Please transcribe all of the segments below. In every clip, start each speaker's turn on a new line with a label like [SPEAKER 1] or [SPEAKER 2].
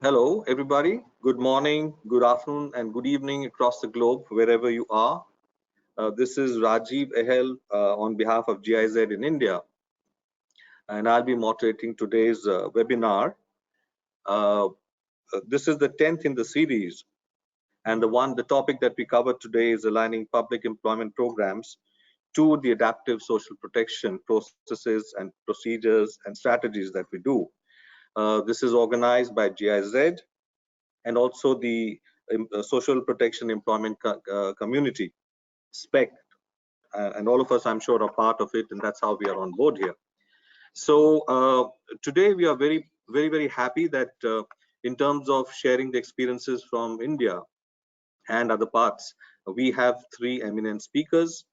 [SPEAKER 1] Hello, everybody. Good morning, good afternoon, and good evening across the globe, wherever you are. This is Rajiv Ahel on behalf of GIZ in India, and I'll be moderating today's webinar. Uh, this is the 10th in the series, and the topic that we cover today is aligning public employment programs to the adaptive social protection processes and procedures and strategies that we do. This is organized by GIZ and also the Social Protection Employment Community, SPEC, and all of us, I'm sure, are part of it, and that's how we are on board here. So today we are very happy that in terms of sharing the experiences from India and other parts, we have three eminent speakers.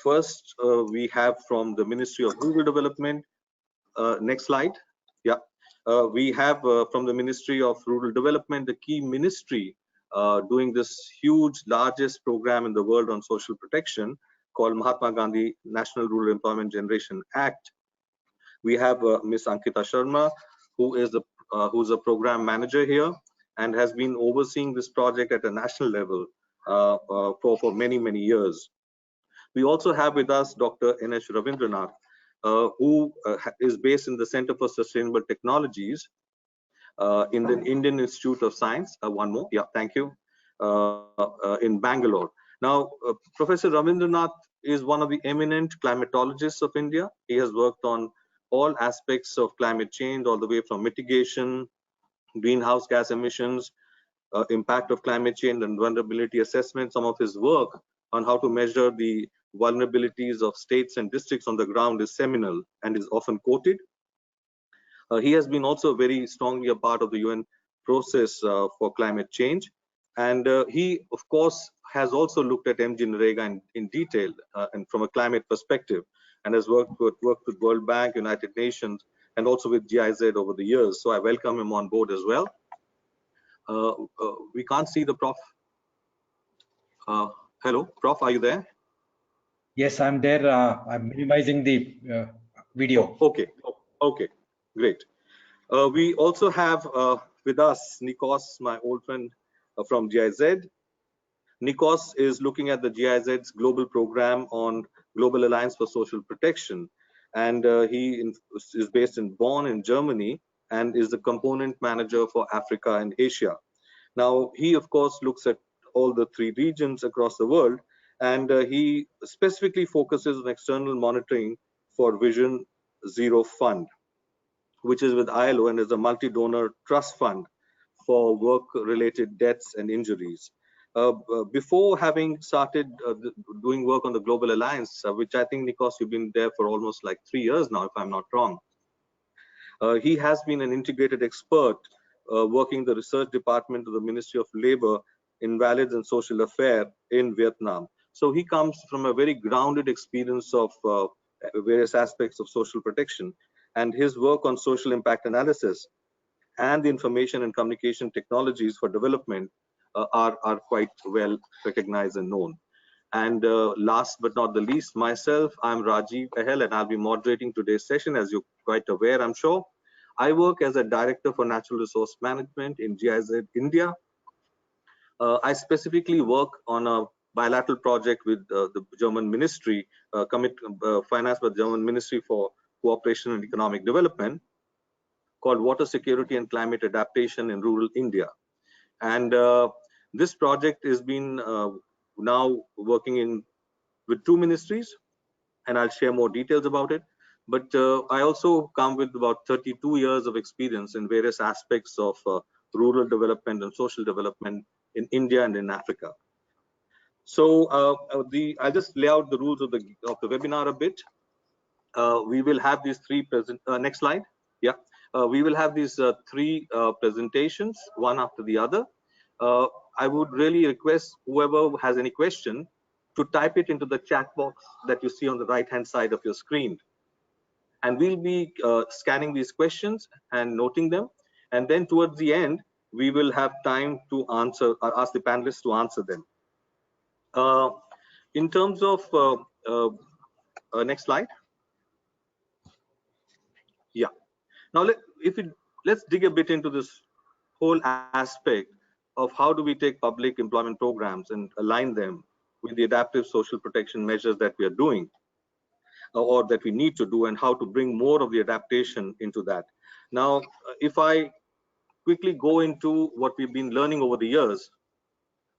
[SPEAKER 1] First, we have from the Ministry of Rural Development. Next slide. Yeah. We have from the Ministry of Rural Development, the key ministry doing this huge, largest program in the world on social protection called Mahatma Gandhi National Rural Employment Generation Act. We have Ms. Ankita Sharma, who's a program manager here and has been overseeing this project at a national level for many years. We also have with us Dr. N.H. Ravindranath, who is based in the Center for Sustainable Technologies in the Indian Institute of Science. One more, yeah, thank you, in Bangalore. Now, Professor Ravindranath is one of the eminent climatologists of India. He has worked on all aspects of climate change, all the way from mitigation, greenhouse gas emissions, impact of climate change and vulnerability assessment. Some of his work on how to measure the vulnerabilities of states and districts on the ground is seminal and is often quoted. He has been also very strongly a part of the UN process for climate change. And he, of course, has also looked at MGNREGA in detail and from a climate perspective, and has worked with World Bank, United Nations, and also with GIZ over the years. So I welcome him on board as well. We can't see the Prof. Hello, Prof, are you there?
[SPEAKER 2] Yes, I'm there. I'm minimizing the video.
[SPEAKER 1] Oh, okay, great. We also have with us Nikos, my old friend from GIZ. Nikos is looking at the GIZ's global program on Global Alliance for Social Protection, and he is based in Bonn in Germany and is the component manager for Africa and Asia. Now, he of course looks at all the three regions across the world, and he specifically focuses on external monitoring for Vision Zero Fund, which is with ILO and is a multi-donor trust fund for work-related deaths and injuries. Before having started doing work on the Global Alliance, which I think, Nikos, you've been there for almost like 3 years now, if I'm not wrong, he has been an integrated expert working the research department of the Ministry of Labor, Invalids and Social Affairs in Vietnam. So he comes from a very grounded experience of various aspects of social protection, and his work on social impact analysis and the information and communication technologies for development are quite well recognized and known. And last but not the least, myself, I'm Rajiv Ahel, and I'll be moderating today's session, as you're quite aware, I'm sure. I work as a Director for Natural Resource Management in GIZ India. I specifically work on a bilateral project with the German Ministry, financed by the German Ministry for Cooperation and Economic Development, called Water Security and Climate Adaptation in Rural India. And this project has been now working with 2 ministries, and I'll share more details about it. But I also come with about 32 years of experience in various aspects of rural development and social development in India and in Africa. So I'll just lay out the rules of the webinar a bit. We will have these 3 next slide. Yeah, we will have these 3 presentations, one after the other. I would really request whoever has any question to type it into the chat box that you see on the right-hand side of your screen. And we'll be scanning these questions and noting them. And then towards the end, we will have time to answer, ask the panelists to answer them. In terms of, next slide. Yeah. Now, let's dig a bit into this whole aspect of how do we take public employment programs and align them with the adaptive social protection measures that we are doing or that we need to do, and how to bring more of the adaptation into that. Now, if I quickly go into what we've been learning over the years,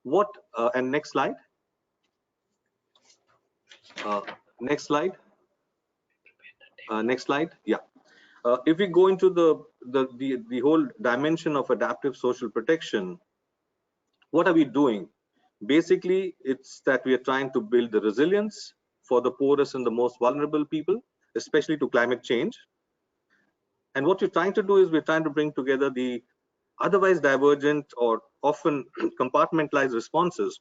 [SPEAKER 1] and next slide, uh, next slide, next slide, yeah. If we go into the whole dimension of adaptive social protection, what are we doing? Basically, it's that we are trying to build the resilience for the poorest and the most vulnerable people, especially to climate change. And what we're trying to do is we're trying to bring together the otherwise divergent or often compartmentalized responses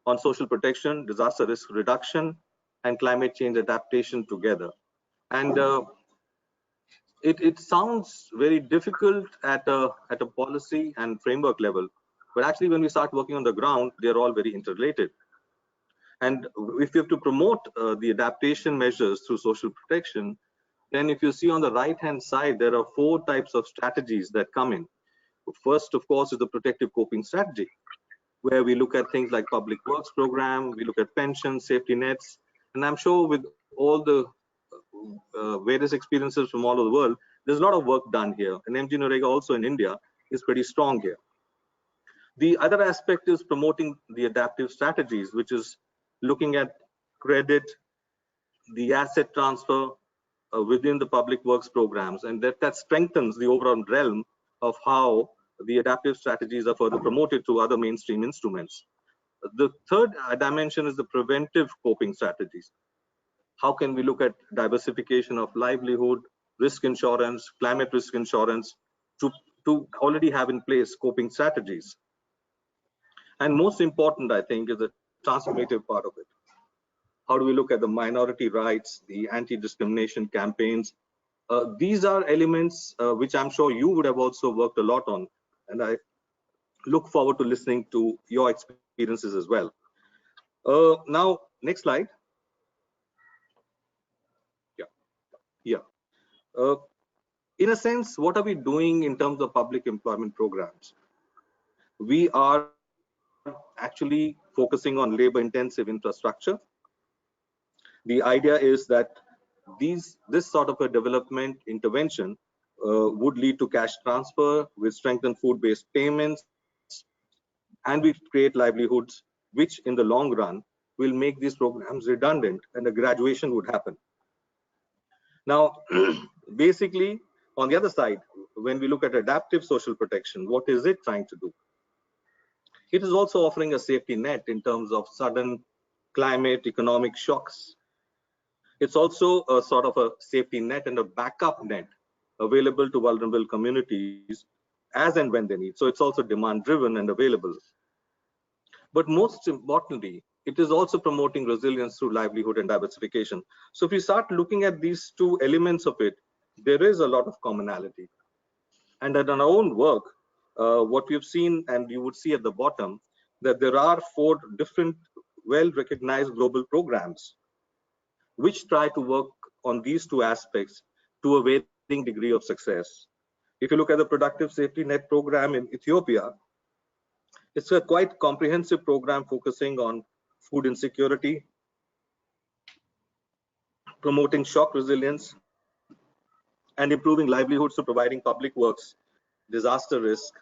[SPEAKER 1] on social protection, disaster risk reduction, and climate change adaptation together. And it sounds very difficult at a policy and framework level, but actually when we start working on the ground, they're all very interrelated. And if you have to promote the adaptation measures through social protection, then if you see on the right hand side, there are 4 types of strategies that come in. First, of course, is the protective coping strategy, where we look at things like public works program, we look at pensions, safety nets, and I'm sure with all the various experiences from all over the world, there's a lot of work done here. And MGNREGA also in India is pretty strong here. The other aspect is promoting the adaptive strategies, which is looking at credit, the asset transfer within the public works programs, and that strengthens the overall realm of how the adaptive strategies are further promoted to other mainstream instruments. The third dimension is the preventive coping strategies. How can we look at diversification of livelihood, risk insurance, climate risk insurance, to already have in place coping strategies? And most important, I think, is the transformative part of it. How do we look at the minority rights, the anti-discrimination campaigns? These are elements which I'm sure you would have also worked a lot on, and I look forward to listening to your experiences as well. Now, next slide. Yeah. In a sense, what are we doing in terms of public employment programs? We are actually focusing on labor-intensive infrastructure. The idea is that this sort of a development intervention would lead to cash transfer with strengthened food-based payments, and we create livelihoods, which in the long run will make these programs redundant and a graduation would happen. Now, basically, on the other side, when we look at adaptive social protection, what is it trying to do? It is also offering a safety net in terms of sudden climate economic shocks. It's also a sort of a safety net and a backup net available to vulnerable communities as and when they need. So it's also demand driven and available. But most importantly, it is also promoting resilience through livelihood and diversification. So if we start looking at these 2 elements of it, there is a lot of commonality. And in our own work, what we've seen, and you would see at the bottom, that there are 4 different well-recognized global programs which try to work on these 2 aspects to a varying degree of success. If you look at the Productive Safety Net program in Ethiopia, it's a quite comprehensive program focusing on food insecurity, promoting shock resilience, and improving livelihoods through providing public works, disaster risk,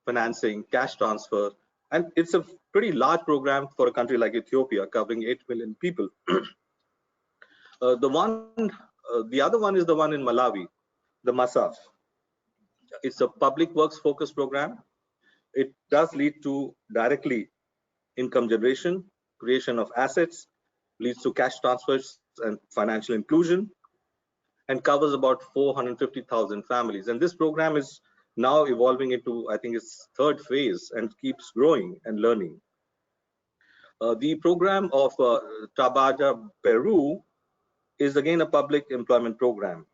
[SPEAKER 1] financing, cash transfer. And it's a pretty large program for a country like Ethiopia, covering 8 million people. The other one is the one in Malawi, the MASAF. It's a public works focused program. It does lead to directly income generation, creation of assets, leads to cash transfers and financial inclusion, and covers about 450,000 families. And this program is now evolving into, I think, its 3rd phase and keeps growing and learning. The program of Trabaja, Peru, is again a public employment program,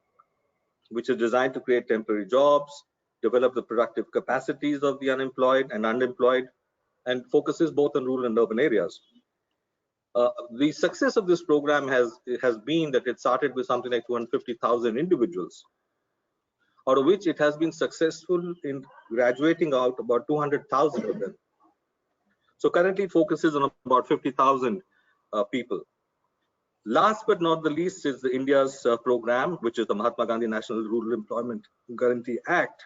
[SPEAKER 1] which is designed to create temporary jobs, develop the productive capacities of the unemployed and underemployed, and focuses both on rural and urban areas. The success of this program has been that it started with something like 250,000 individuals out of which it has been successful in graduating out about 200,000 of them. So currently it focuses on about 50,000 people. Last but not the least is the India's program, which is the Mahatma Gandhi National Rural Employment Guarantee Act,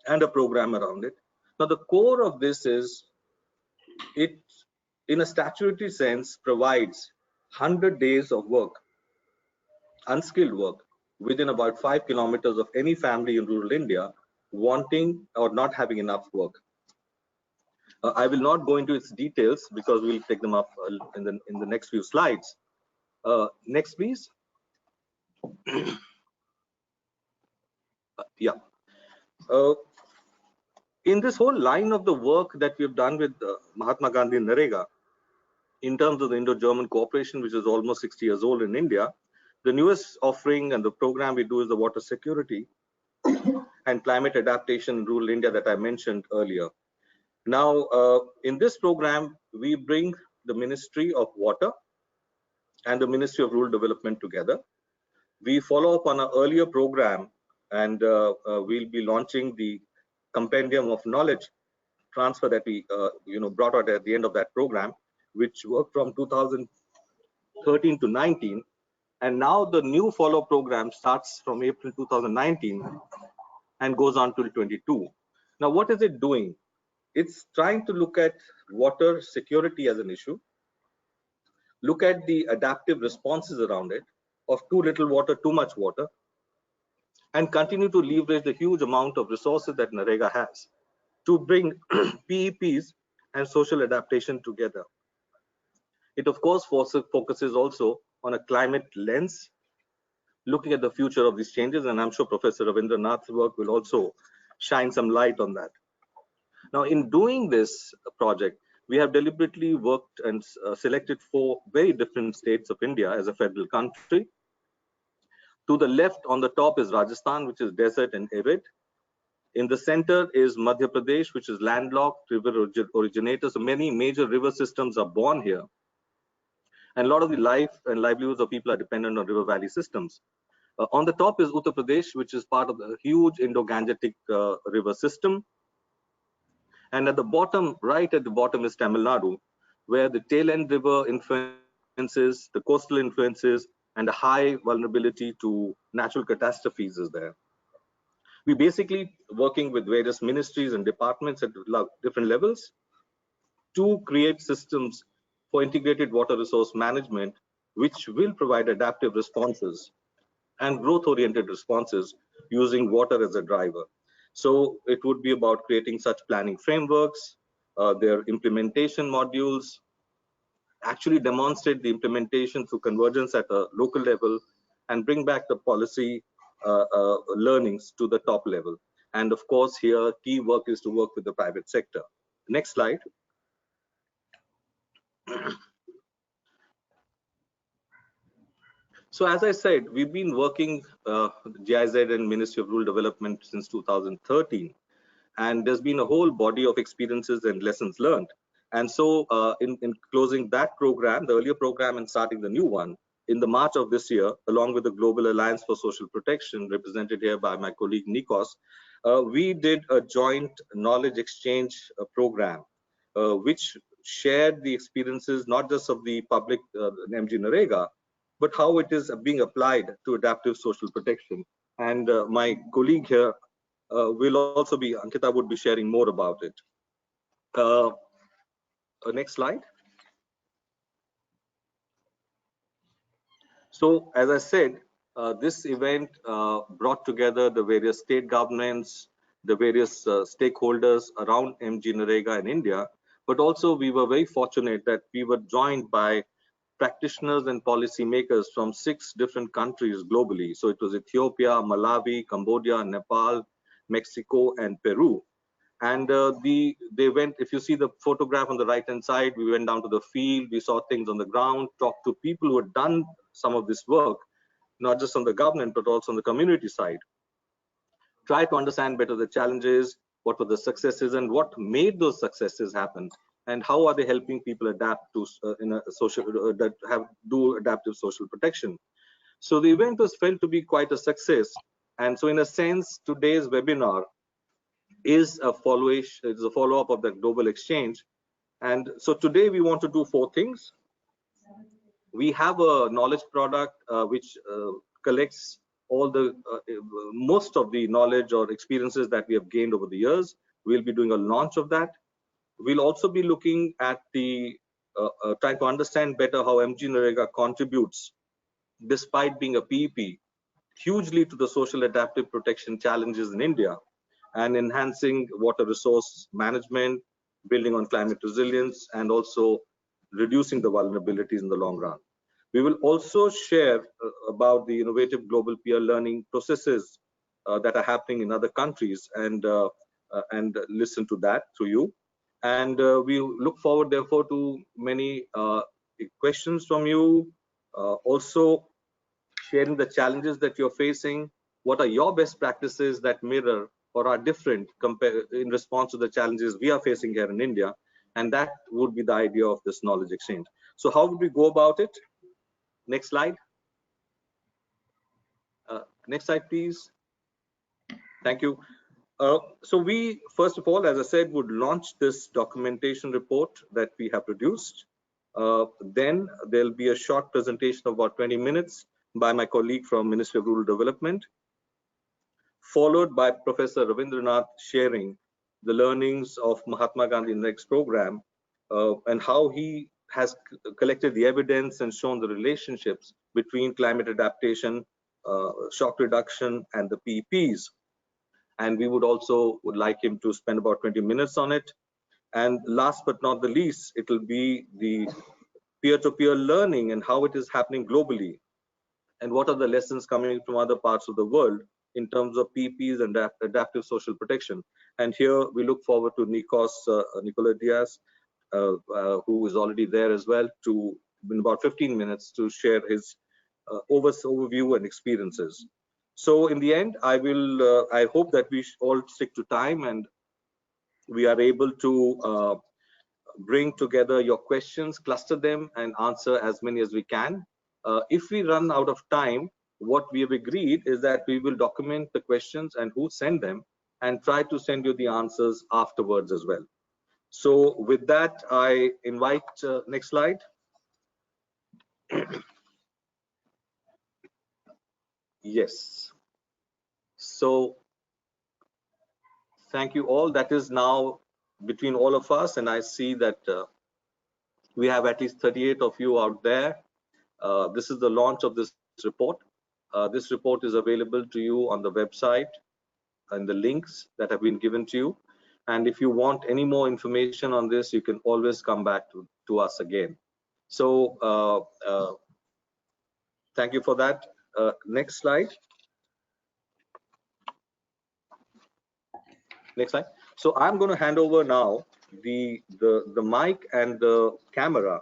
[SPEAKER 1] and a program around it. Now the core of this is it, in a statutory sense, provides 100 days of work, unskilled work, within about 5 kilometers of any family in rural India wanting or not having enough work. I will not go into its details because we'll take them up in the next few slides. Next, please. Yeah. In this whole line of the work that we've done with Mahatma Gandhi Narega, in terms of the Indo-German cooperation, which is almost 60 years old in India, the newest offering and the program we do is the water security and climate adaptation in rural India that I mentioned earlier. Now, in this program, we bring the Ministry of Water and the Ministry of Rural Development together. We follow up on an earlier program, and we'll be launching the compendium of knowledge transfer that we brought out at the end of that program, which worked from 2013 to 19. And now the new follow-up program starts from April 2019 and goes on till 22. Now, what is it doing? It's trying to look at water security as an issue, look at the adaptive responses around it of too little water, too much water, and continue to leverage the huge amount of resources that Narega has to bring PEPs and social adaptation together. It, of course, focuses also on a climate lens, looking at the future of these changes, and I'm sure Professor Ravindranath's work will also shine some light on that. Now, in doing this project, we have deliberately worked and selected 4 very different states of India as a federal country. To the left on the top is Rajasthan, which is desert and arid. In the center is Madhya Pradesh, which is landlocked, river originator. So many major river systems are born here. And a lot of the life and livelihoods of people are dependent on river valley systems. On the top is Uttar Pradesh, which is part of the huge Indo-Gangetic river system. And at the bottom, right at the bottom is Tamil Nadu, where the tail end river influences, the coastal influences, and a high vulnerability to natural catastrophes is there. We basically working with various ministries and departments at different levels to create systems for integrated water resource management, which will provide adaptive responses and growth-oriented responses using water as a driver. So it would be about creating such planning frameworks, their implementation modules, actually demonstrate the implementation through convergence at a local level, and bring back the policy learnings to the top level. And of course, here, key work is to work with the private sector. Next slide. So as I said, we've been working GIZ and Ministry of Rural Development since 2013. And there's been a whole body of experiences and lessons learned. And so in closing that program, the earlier program, and starting the new one, in the March of this year, along with the Global Alliance for Social Protection, represented here by my colleague Nikos, we did a joint knowledge exchange program, which shared the experiences, not just of the public MG Narega, but how it is being applied to adaptive social protection. And my colleague here will also be, Ankita would be sharing more about it. Next slide. So as I said, this event brought together the various state governments, the various stakeholders around MG Narega in India, but also we were very fortunate that we were joined by practitioners and policymakers from 6 different countries globally. So it was Ethiopia, Malawi, Cambodia, Nepal, Mexico, and Peru. And they went, if you see the photograph on the right-hand side, we went down to the field, we saw things on the ground, talked to people who had done some of this work, not just on the government, but also on the community side. Try to understand better the challenges, what were the successes, and what made those successes happen, and how are they helping people adapt to in a social do adaptive social protection. So the event was felt to be quite a success, And so in a sense, today's webinar is a follow-up of the global exchange. And so today we want to do 4 things. We have a knowledge product which collects all the most of the knowledge or experiences that we have gained over the years. We'll be doing a launch of that. We'll also be looking at the trying to understand better how MGNREGA contributes, despite being a PEP, hugely to the social adaptive protection challenges in India, and enhancing water resource management, building on climate resilience, and also reducing the vulnerabilities in the long run. We will also share about the innovative global peer learning processes that are happening in other countries, and listen to that through you. And we look forward, therefore, to many questions from you. Also, sharing the challenges that you're facing. What are your best practices that mirror or are different in response to the challenges we are facing here in India? And that would be the idea of this knowledge exchange. So how would we go about it? Next slide. Next slide, please. Thank you. So we, first of all, as I said, would launch this documentation report that we have produced. Then there'll be a short presentation of about 20 minutes by my colleague from Ministry of Rural Development, followed by Professor Ravindranath sharing the learnings of Mahatma Gandhi NREGA program and how he has collected the evidence and shown the relationships between climate adaptation, shock reduction, and the PEPs. And we would like him to spend about 20 minutes on it. And last but not the least, it will be the peer-to-peer learning and how it is happening globally, and what are the lessons coming from other parts of the world in terms of PEPs and adaptive social protection. And here we look forward to Nicolas Diaz, who is already there as well, to in about 15 minutes to share his overview and experiences. So in the end, I hope that we all stick to time and we are able to bring together your questions, cluster them, and answer as many as we can. If we run out of time, what we have agreed is that we will document the questions and who send them and try to send you the answers afterwards as well. So with that, I invite, next slide. Yes. So thank you all. That is now between all of us, and I see that we have at least 38 of you out there. This is the launch of this report. This report is available to you on the website and the links that have been given to you. And if you want any more information on this, you can always come back to us again. So thank you for that. Next slide. Next slide. So I'm going to hand over now the mic and the camera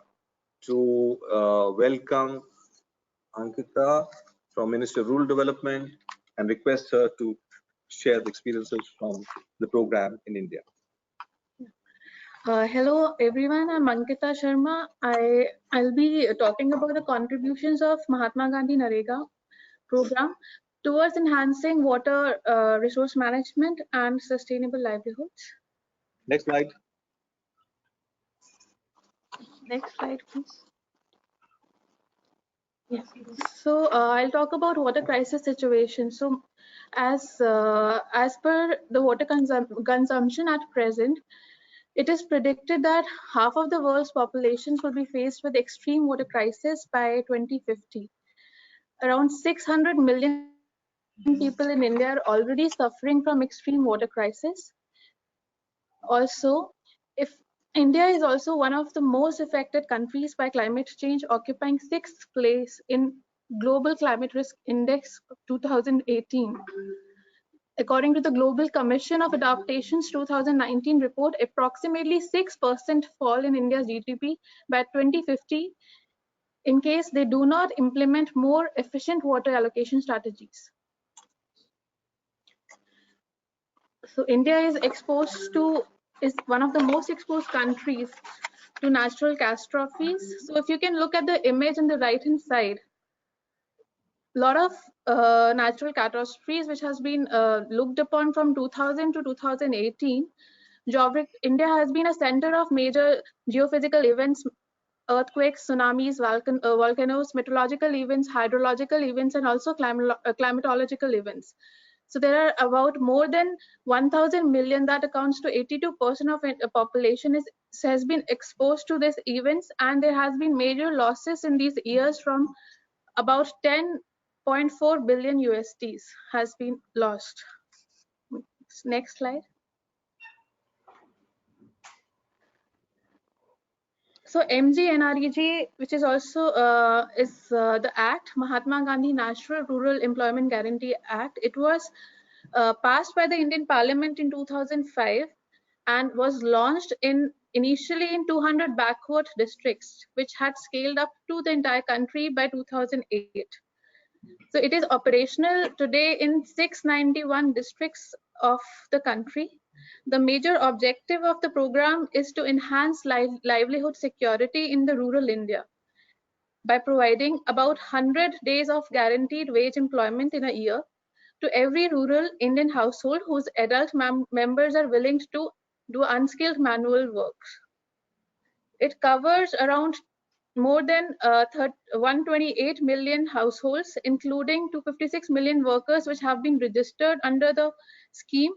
[SPEAKER 1] to welcome Ankita from Ministry of Rural Development and request her to share the experiences from the program in India.
[SPEAKER 3] Hello everyone, I'm Ankita Sharma. I'll be talking about the contributions of Mahatma Gandhi NREGA program towards enhancing water resource management and sustainable livelihoods.
[SPEAKER 1] Next slide.
[SPEAKER 3] Next slide, please. Yes. So I'll talk about water crisis situation. So as per the water consumption at present, it is predicted that half of the world's populations will be faced with extreme water crisis by 2050. Around 600 million people in India are already suffering from extreme water crisis. Also, if India is also one of the most affected countries by climate change, occupying 6th place in Global Climate Risk Index 2018. According to the Global Commission of Adaptation's 2019 report, approximately 6% fall in India's GDP by 2050 in case they do not implement more efficient water allocation strategies. So India is one of the most exposed countries to natural catastrophes. So if you can look at the image on the right-hand side, lot of natural catastrophes which has been looked upon from 2000 to 2018. India has been a center of major geophysical events, earthquakes, tsunamis, volcanoes, meteorological events, hydrological events, and also climatological events. So there are about more than 1,000 million, that accounts to 82% of the population has been exposed to these events, and there has been major losses in these years from about 10.4 billion USDs has been lost. Next slide. So MGNREG, which is also the Act, Mahatma Gandhi National Rural Employment Guarantee Act. It was passed by the Indian Parliament in 2005 and was launched initially in 200 backward districts, which had scaled up to the entire country by 2008. So it is operational today in 691 districts of the country. The major objective of the program is to enhance livelihood security in the rural India by providing about 100 days of guaranteed wage employment in a year to every rural Indian household whose adult members are willing to do unskilled manual work. It covers around more than 128 million households, including 256 million workers which have been registered under the scheme.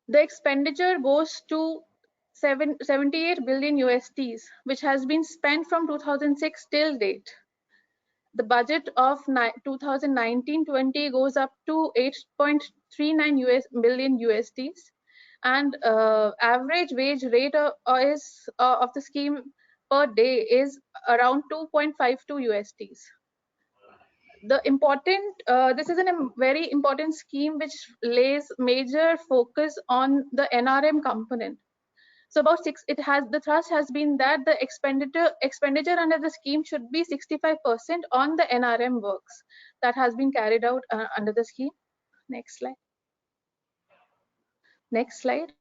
[SPEAKER 3] The expenditure goes to 78 billion USDs, which has been spent from 2006 till date. The budget of 2019-20 goes up to 8.39 billion USDs, and average wage rate of the scheme per day is around 2.52 USDs. This is a very important scheme which lays major focus on the NRM component. So the thrust has been that the expenditure under the scheme should be 65% on the NRM works that has been carried out under the scheme. Next slide. Next slide.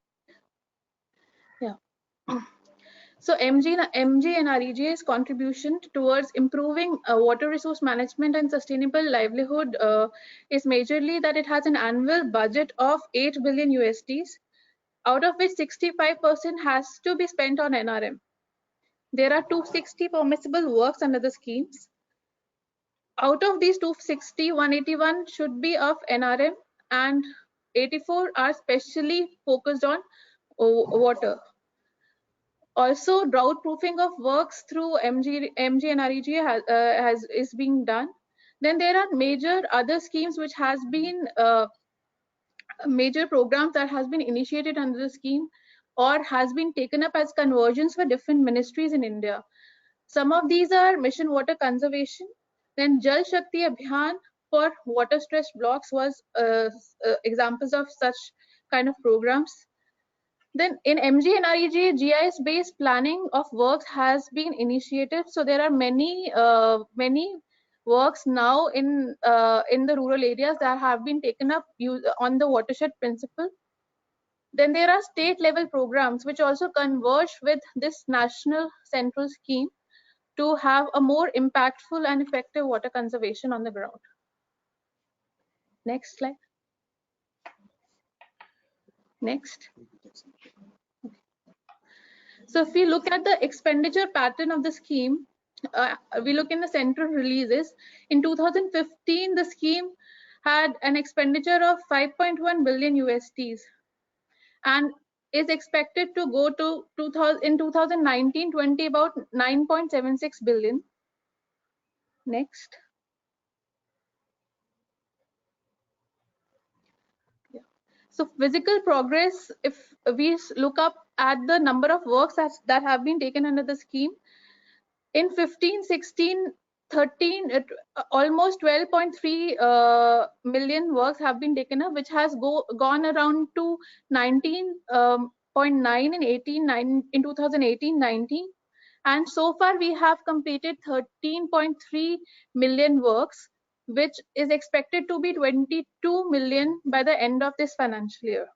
[SPEAKER 3] Yeah. So MGNREG's contribution towards improving water resource management and sustainable livelihood is majorly that it has an annual budget of 8 billion USDs, out of which 65% has to be spent on NRM. There are 260 permissible works under the schemes. Out of these 260, 181 should be of NRM and 84 are specially focused on water. Also, drought proofing of works through MGNREG is being done. Then there are major other schemes which has been major programs that has been initiated under the scheme or has been taken up as conversions for different ministries in India. Some of these are Mission Water Conservation, then Jal Shakti Abhiyan for water stressed blocks was examples of such kind of programs. Then in MGNREG, GIS-based planning of works has been initiated. So there are many works now in the rural areas that have been taken up on the watershed principle. Then there are state-level programs which also converge with this national central scheme to have a more impactful and effective water conservation on the ground. Next slide. Next. So if we look at the expenditure pattern of the scheme, we look in the central releases. In 2015, the scheme had an expenditure of 5.1 billion USDs and is expected to go to 2019-20 about 9.76 billion. Next. Yeah. So physical progress, if we look up at the number of works that have been taken under the scheme, in 15, 16, 13, almost 12.3 million works have been taken up, which has gone around to 19.9 in 2018-19. And so far we have completed 13.3 million works, which is expected to be 22 million by the end of this financial year.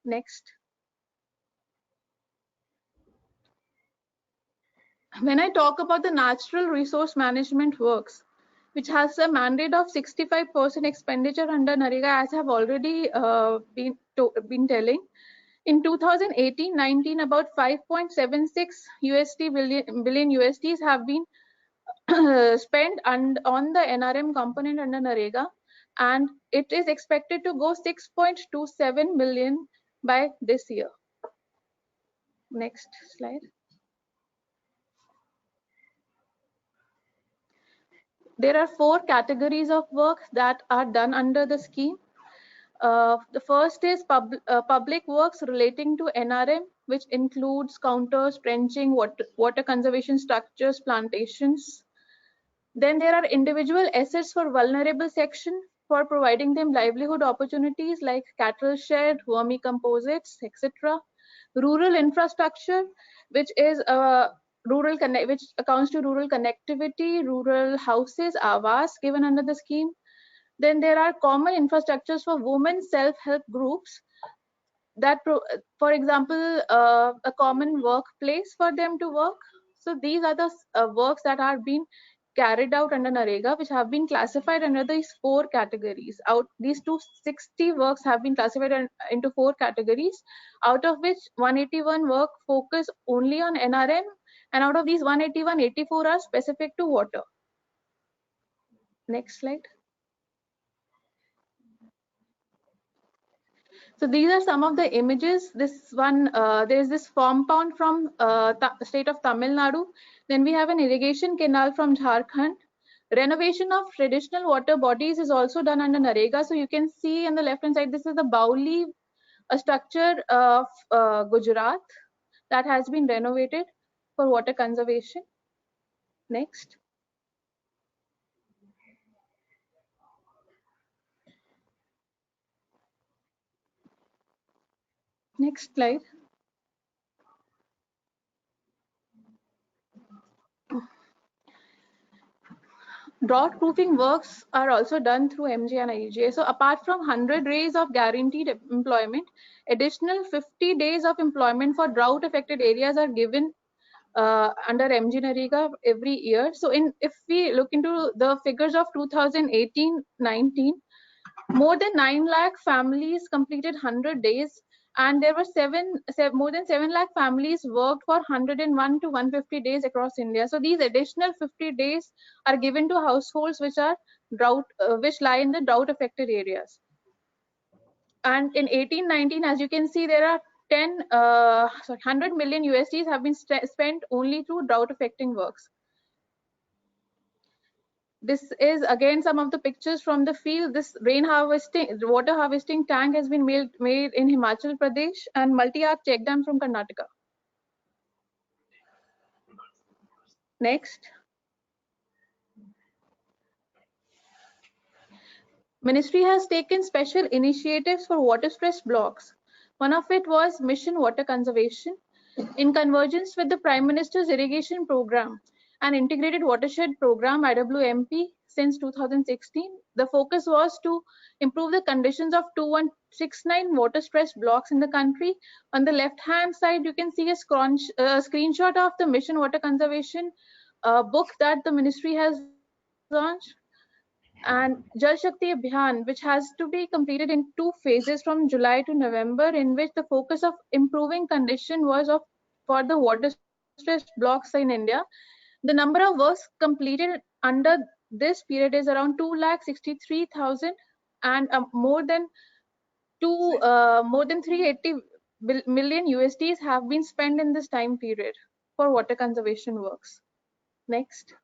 [SPEAKER 3] Next. When I talk about the natural resource management works, which has a mandate of 65% expenditure under NREGA, as I have already been telling. In 2018-19, about 5.76 billion USDs have been spent on the NRM component under NREGA, and it is expected to go 6.27 billion by this year. Next slide. There are 4 categories of work that are done under the scheme. The first is public works relating to NRM, which includes counters, trenching, water conservation structures, plantations. Then there are individual assets for vulnerable section for providing them livelihood opportunities like cattle shed, vermicomposites, etc. Rural infrastructure, which is which accounts to rural connectivity, rural houses, Awas given under the scheme. Then there are common infrastructures for women self-help groups that, for example, a common workplace for them to work. So these are the works that are being carried out under NREGA, which have been classified under these 4 categories. These 260 works have been classified into 4 categories, out of which 181 work focus only on NRM, and out of these 181, 84 are specific to water. Next slide. So these are some of the images. This one, there is this compound from the state of Tamil Nadu. Then we have an irrigation canal from Jharkhand. Renovation of traditional water bodies is also done under NREGA. So you can see on the left hand side, this is the Bauli, a structure of Gujarat that has been renovated for water conservation. Next. Next slide. Drought proofing works are also done through MG and IGA. So apart from 100 days of guaranteed employment, additional 50 days of employment for drought affected areas are given under MG NREGA every year. So if we look into the figures of 2018-19, more than 9 lakh families completed 100 days, and there were more than 7 lakh families worked for 101 to 150 days across India. So these additional 50 days are given to households which are which lie in the drought affected areas. And in 18-19, as you can see, there are 100 million USDs have been spent only through drought affecting works. This is again some of the pictures from the field. This water harvesting tank has been made in Himachal Pradesh, and multi-arc check dam from Karnataka. Next. Ministry has taken special initiatives for water stressed blocks. One of it was Mission Water Conservation. In convergence with the Prime Minister's irrigation program and integrated watershed program IWMP since 2016, the focus was to improve the conditions of 2169 water stressed blocks in the country. On the left hand side, you can see a screenshot of the Mission Water Conservation book that the ministry has launched, and Jal Shakti Abhiyan, which has to be completed in 2 phases from July to November, in which the focus of improving condition was for the water stressed blocks in India. The number of works completed under this period is around 2,63,000, and more than 380 million USDs have been spent in this time period for water conservation works. Next.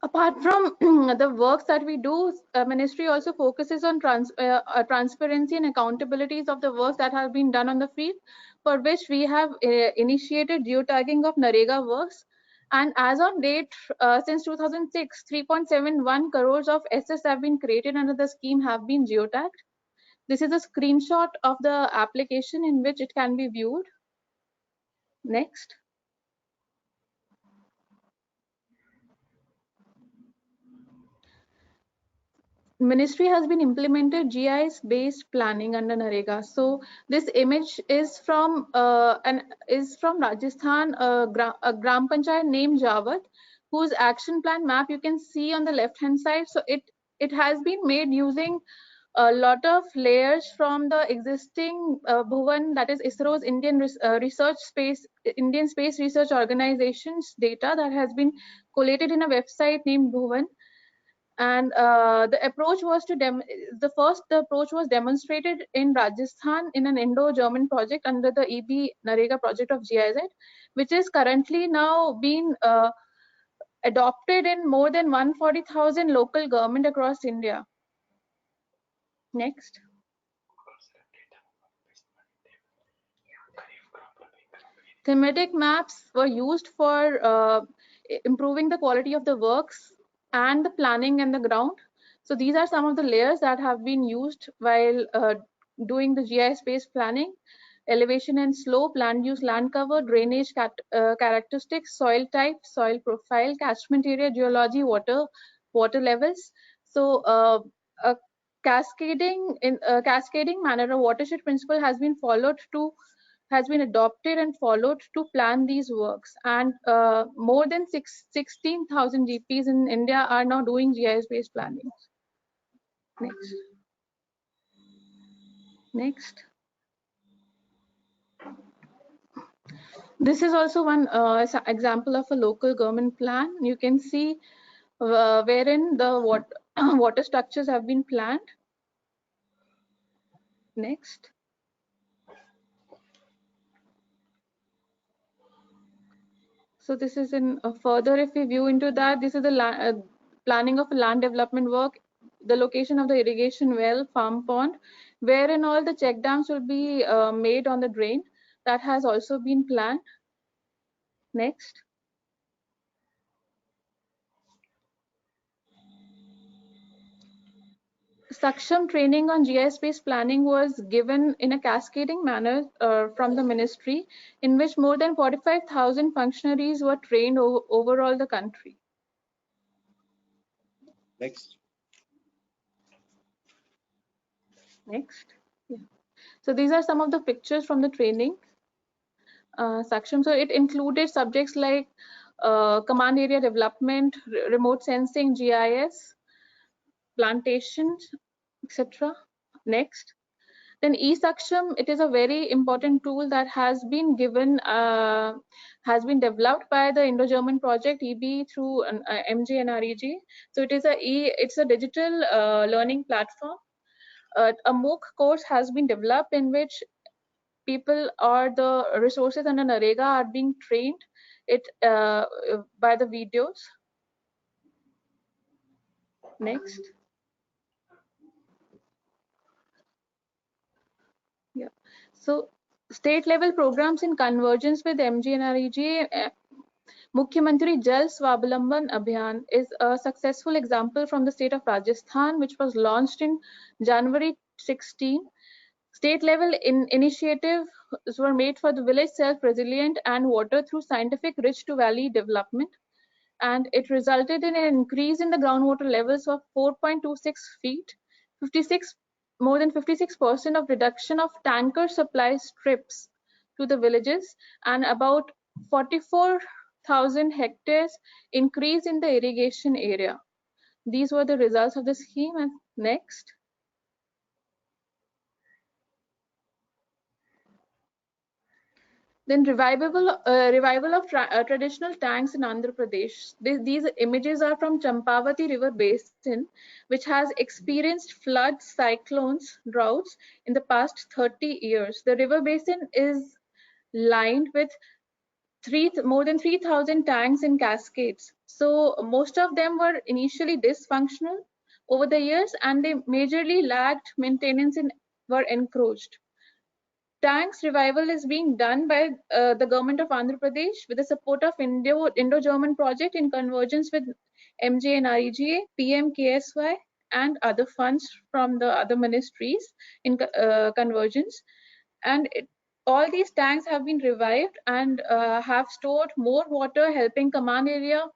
[SPEAKER 3] Apart from the works that we do, ministry also focuses on transparency and accountabilities of the works that have been done on the field, for which we have initiated geotagging of NREGA works. And as on date, since 2006, 3.71 crores of assets have been created under the scheme have been geotagged. This is a screenshot of the application in which it can be viewed. Next. ministry has been implemented GIS based planning under NREGA. So this image is from Rajasthan, a Gram Panchayat named Jawat, whose action plan map you can see on the left hand side. So it has been made using a lot of layers from the existing Bhuvan, that is ISRO's Indian Space Research Organization's data that has been collated in a website named Bhuvan. And the approach was the approach was demonstrated in Rajasthan in an Indo-German project under the EB NREGA project of GIZ, which is currently now being adopted in more than 140,000 local government across India. Next. Thematic maps were used for improving the quality of the works and the planning and the ground. So these are some of the layers that have been used while doing the GIS-based planning: elevation and slope, land use, land cover, drainage characteristics, soil type, soil profile, catchment area, geology, water levels. So a cascading manner, a watershed principle has been adopted and followed to plan these works, and more than 16,000 GPs in India are now doing GIS-based planning. Next. This is also one example of a local government plan. You can see wherein the water structures have been planned. Next. So this is in further, if we view into that, this is the planning of land development work, the location of the irrigation well, farm pond, wherein all the check dams will be made on the drain. That has also been planned. Next. Saksham training on GIS-based planning was given in a cascading manner from the ministry, in which more than 45,000 functionaries were trained over all the country.
[SPEAKER 1] Next.
[SPEAKER 3] Next. Yeah. So these are some of the pictures from the training. Saksham. So it included subjects like command area development, remote sensing, GIS, plantations, etc. Next. Then eSaksham, it is a very important tool that has been developed by the Indo-German project EB through MGNREG. So it's a digital learning platform. A MOOC course has been developed in which people or the resources under NREGA are being trained by the videos. Next. Yeah. So state level programs in convergence with MGNREG, Mukhyamantri Jal Swavalamban Abhiyan is a successful example from the state of Rajasthan, which was launched in January 16. State level initiatives were made for the village self-resilient and water through scientific rich to valley development. And it resulted in an increase in the groundwater levels of 4.26 feet, more than 56% of reduction of tanker supply strips to the villages, and about 44,000 hectares increase in the irrigation area. These were the results of the scheme. And next. Then revival of traditional tanks in Andhra Pradesh. These images are from Champavati River Basin, which has experienced floods, cyclones, droughts in the past 30 years. The river basin is lined with more than 3,000 tanks and cascades. So most of them were initially dysfunctional over the years, and they majorly lacked maintenance and were encroached. Tanks revival is being done by the government of Andhra Pradesh with the support of Indo-German project in convergence with MGNREGA, PMKSY, and other funds from the other ministries in convergence. And all these tanks have been revived and have stored more water, helping command area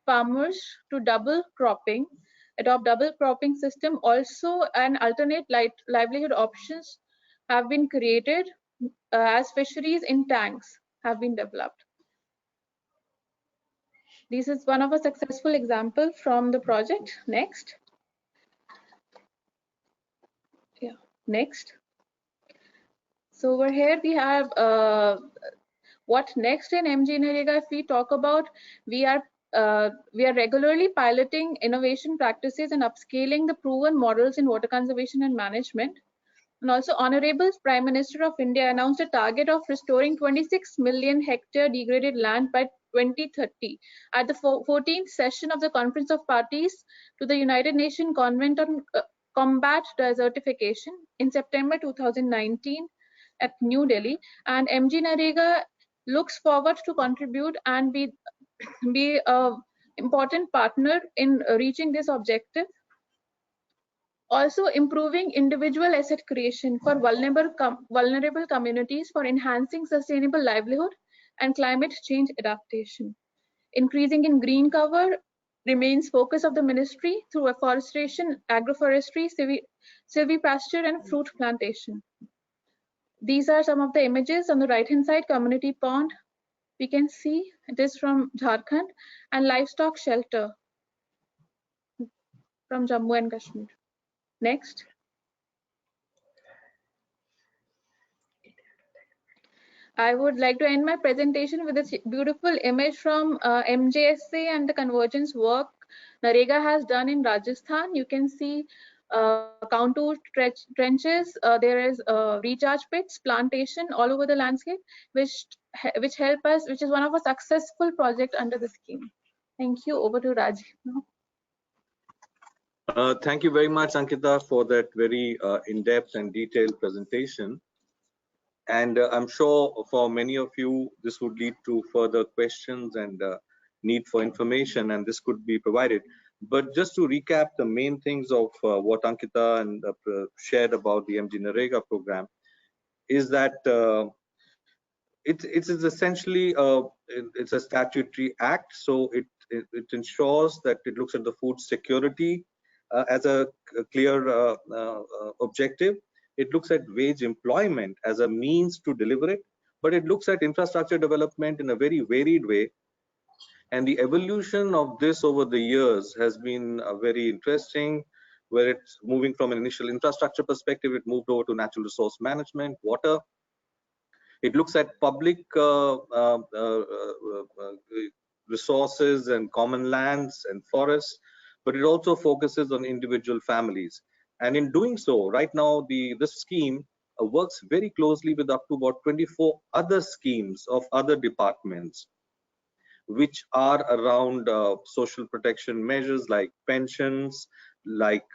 [SPEAKER 3] farmers to double cropping. adopt double cropping system. Also, an alternate livelihood options have been created as fisheries in tanks have been developed. This is one of a successful example from the project. Next. Yeah, next. So over here we have what next in MGNREGA. If we talk about, we are regularly piloting innovation practices and upscaling the proven models in water conservation and management. And also, Honorable Prime Minister of India announced a target of restoring 26 million hectare degraded land by 2030 at the 14th session of the Conference of Parties to the United Nations Convent on Combat Desertification in September 2019 at New Delhi. And MGNREGA looks forward to contribute and be an important partner in reaching this objective. Also, improving individual asset creation for vulnerable communities for enhancing sustainable livelihood and climate change adaptation. Increasing in green cover remains focus of the ministry through afforestation, agroforestry, silvipasture, and fruit plantation. These are some of the images on the right-hand side. Community pond, we can see it is from Jharkhand, and livestock shelter from Jammu and Kashmir. Next. I would like to end my presentation with this beautiful image from MJSA and the convergence work NREGA has done in Rajasthan. You can see contour trenches, there is recharge pits, plantation all over the landscape, which help us, which is one of a successful project under the scheme. Thank you. Over to Rajiv now.
[SPEAKER 1] Thank you very much, Ankita, for that very in-depth and detailed presentation. And I'm sure for many of you, this would lead to further questions and need for information, and this could be provided. But just to recap the main things of what Ankita and shared about the MGNREGA program, is that it is essentially it's a statutory act, so it ensures that it looks at the food security as a clear objective. It looks at wage employment as a means to deliver it, but it looks at infrastructure development in a very varied way. And the evolution of this over the years has been very interesting, where it's moving from an initial infrastructure perspective, it moved over to natural resource management, water. It looks at public resources and common lands and forests, but it also focuses on individual families. And in doing so, right now, this scheme works very closely with up to about 24 other schemes of other departments, which are around social protection measures like pensions, like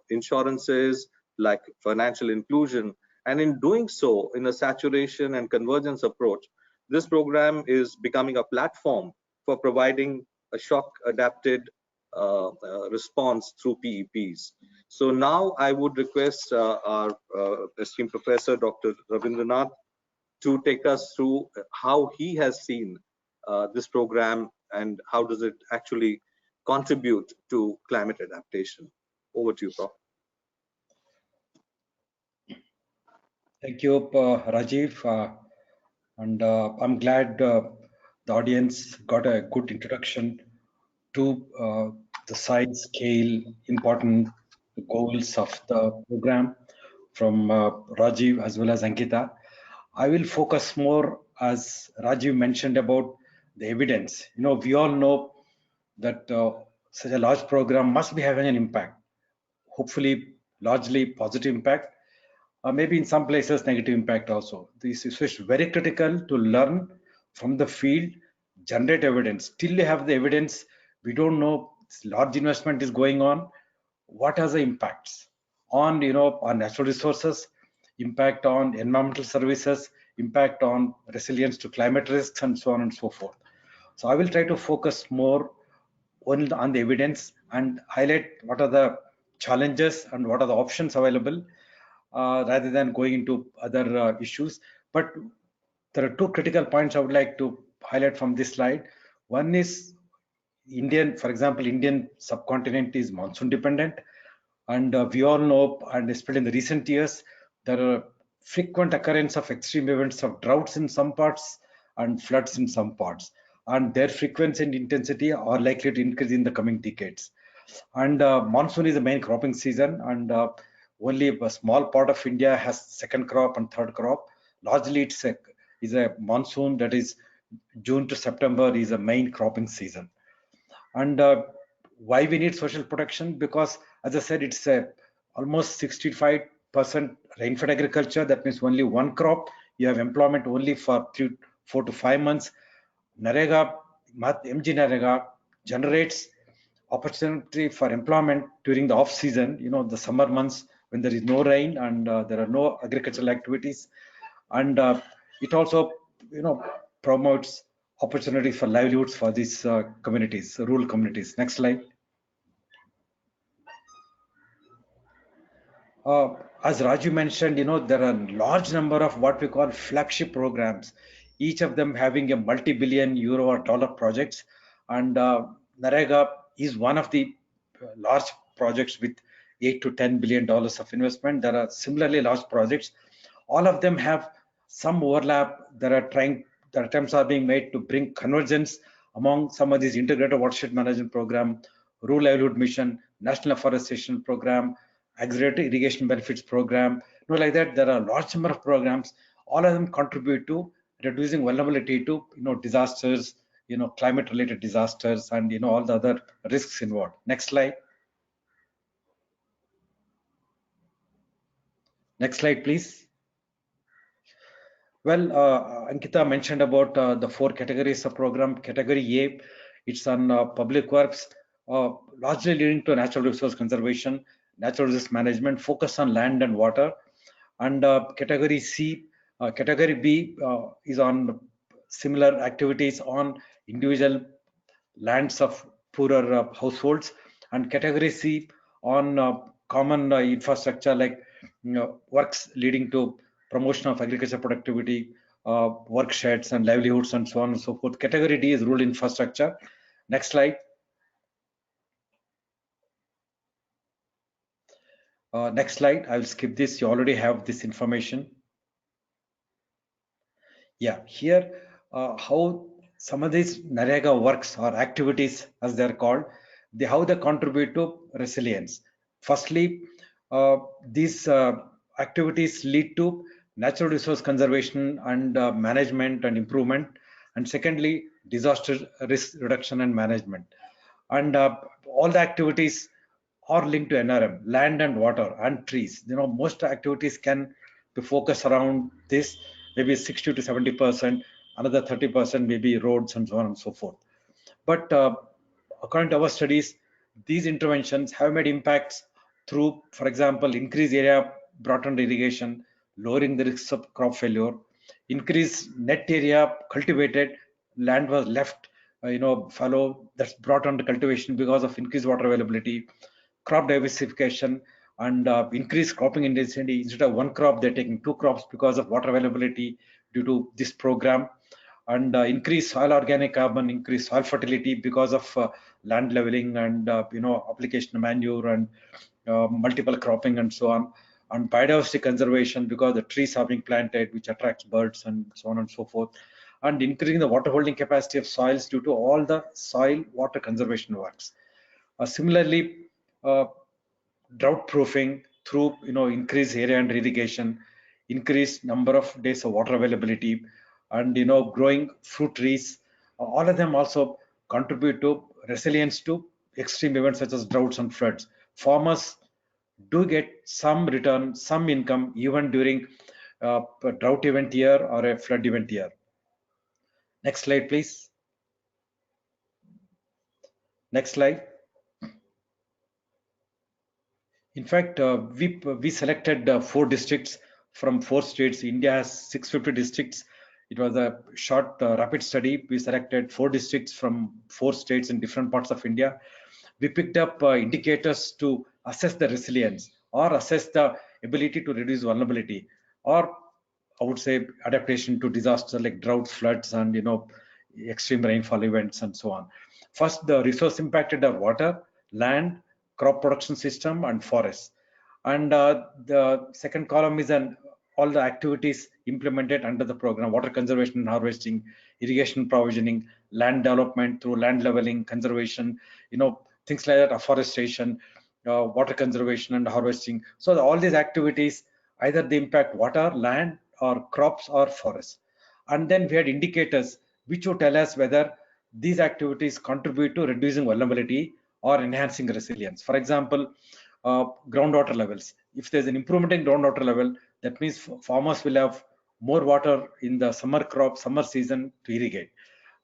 [SPEAKER 1] insurances, like financial inclusion. And in doing so, in a saturation and convergence approach, this program is becoming a platform for providing a shock-adapted response through PEPs. So now I would request our esteemed professor, Dr. Ravindranath, to take us through how he has seen this program and how does it actually contribute to climate adaptation. Over to you, Prof.
[SPEAKER 2] Thank you, Rajiv. And I'm glad the audience got a good introduction to the size, scale, important goals of the program from Rajiv as well as Ankita. I will focus more, as Rajiv mentioned, about the evidence. You know, we all know that such a large program must be having an impact, hopefully largely positive impact, maybe in some places negative impact also. This is very critical to learn from the field, generate evidence. Till you have the evidence, we don't know large investment is going on. What are the impacts on, you know, on natural resources, impact on environmental services, impact on resilience to climate risks, and so on and so forth. So I will try to focus more on the evidence and highlight what are the challenges and what are the options available, rather than going into other issues. But there are two critical points I would like to highlight from this slide. One is For example, Indian subcontinent is monsoon dependent, and we all know, and especially in the recent years, there are frequent occurrence of extreme events of droughts in some parts and floods in some parts, and their frequency and intensity are likely to increase in the coming decades. And monsoon is the main cropping season, and only a small part of India has second crop and third crop. Largely, is a monsoon, that is June to September is a main cropping season. And why we need social protection? Because, as I said, it's almost 65% rainfed agriculture. That means only one crop. You have employment only for 4 to 5 months. NREGA, MG NREGA generates opportunity for employment during the off season, the summer months when there is no rain and there are no agricultural activities. And it also, promotes opportunity for livelihoods for these communities, rural communities. Next slide. As Raju mentioned, there are large number of what we call flagship programs, each of them having a multi-billion euro or dollar projects. And NREGA is one of the large projects with $8 to $10 billion of investment. There are similarly large projects. All of them have some overlap. There attempts are being made to bring convergence among some of these integrated watershed management program, rural livelihood mission, national afforestation program, accelerated irrigation benefits program. Like that, there are a large number of programs. All of them contribute to reducing vulnerability to disasters, climate related disasters, and all the other risks involved. Next slide. Next slide, please. Well, Ankita mentioned about the 4 categories of program. Category A, it's on public works, largely leading to natural resource conservation, natural resource management, focus on land and water. And category B is on similar activities on individual lands of poorer households. And category C on common infrastructure like works leading to promotion of agriculture productivity, work sheds and livelihoods and so on and so forth. Category D is rural infrastructure. Next slide. Next slide. I will skip this. You already have this information. Yeah, here how some of these NREGA works or activities, as they're called, how they contribute to resilience. Firstly, these activities lead to natural resource conservation and management and improvement. And secondly, disaster risk reduction and management. And all the activities are linked to NRM, land and water and trees. Most activities can be focused around this, maybe 60 to 70%, another 30% maybe roads and so on and so forth. But according to our studies, these interventions have made impacts through, for example, increased area brought under irrigation, lowering the risks of crop failure, increased net area cultivated, land was left fallow, that's brought under cultivation because of increased water availability, crop diversification, and increased cropping intensity. Instead of one crop, they're taking 2 crops because of water availability due to this program. And increased soil organic carbon, increased soil fertility because of land leveling and application of manure and multiple cropping and so on. And biodiversity conservation because the trees are being planted, which attracts birds and so on and so forth. And increasing the water holding capacity of soils due to all the soil water conservation works. Similarly, drought proofing through increased area under irrigation, increased number of days of water availability, and growing fruit trees. All of them also contribute to resilience to extreme events such as droughts and floods. Farmers do get some return, some income even during a drought event year or a flood event year. Next slide, please. Next slide. In fact, we selected 4 districts from 4 states. India has 650 districts. It was a short, rapid study. We selected 4 districts from 4 states in different parts of India. We picked up indicators to assess the resilience or assess the ability to reduce vulnerability, or I would say adaptation to disaster like droughts, floods, and extreme rainfall events and so on. First, the resource impacted are water, land, crop production system, and forests. And the second column is all the activities implemented under the program: water conservation and harvesting, irrigation provisioning, land development through land leveling, conservation, things like that, afforestation, water conservation and harvesting. So all these activities, either they impact water, land, or crops or forests. And then we had indicators which would tell us whether these activities contribute to reducing vulnerability or enhancing resilience. For example, groundwater levels. If there's an improvement in groundwater level, that means farmers will have more water in the summer season to irrigate.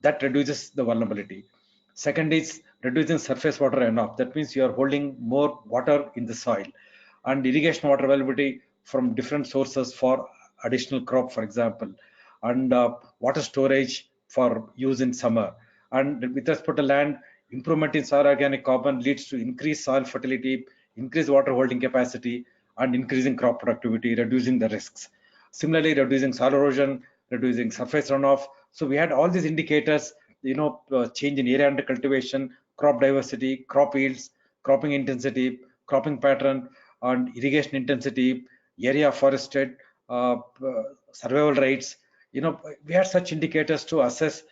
[SPEAKER 2] That reduces the vulnerability. Second is reducing surface water runoff. That means you are holding more water in the soil. And irrigation water availability from different sources for additional crop, for example, and water storage for use in summer. And with respect to land, improvement in soil organic carbon leads to increased soil fertility, increased water holding capacity, and increasing crop productivity, reducing the risks. Similarly, reducing soil erosion, reducing surface runoff. So we had all these indicators, change in area under cultivation, crop diversity, crop yields, cropping intensity, cropping pattern, and irrigation intensity, area forested, survival rates. We had such indicators to assess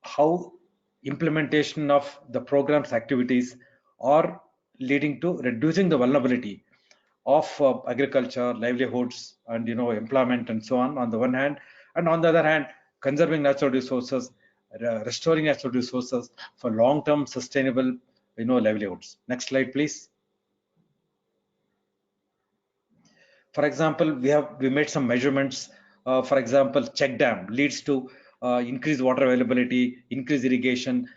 [SPEAKER 2] how implementation of the program's activities are leading to reducing the vulnerability of agriculture, livelihoods, and employment and so on the one hand, and on the other hand, conserving natural resources, restoring natural resources for long-term sustainable livelihoods. Next slide, please. For example, we made some measurements. For example, check dam leads to increased water availability, increased irrigation.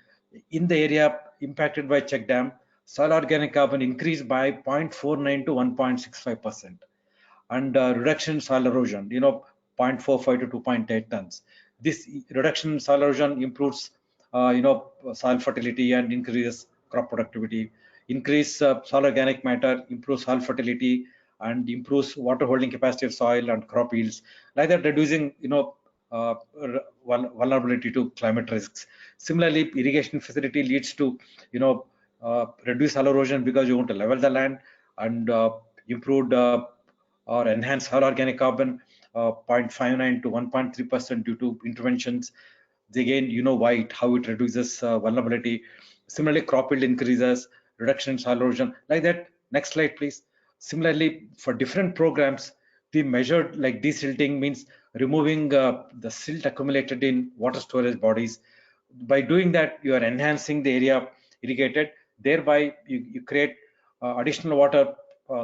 [SPEAKER 2] In the area impacted by check dam, soil organic carbon increased by 0.49 to 1.65%, and reduction in soil erosion, 0.45 to 2.8 tons. This reduction in soil erosion improves, soil fertility and increases crop productivity. Increase soil organic matter, improves soil fertility, and improves water holding capacity of soil and crop yields, like that, reducing vulnerability to climate risks. Similarly, irrigation facility leads to reduce soil erosion because you want to level the land, and improved or enhanced soil organic carbon 0.59 to 1.3% due to interventions. Again, how it reduces vulnerability. Similarly, crop yield increases, reduction in soil erosion, like that. Next slide, please. Similarly, for different programs, we measured, like desilting means removing the silt accumulated in water storage bodies. By doing that, you are enhancing the area irrigated. Thereby, you create additional water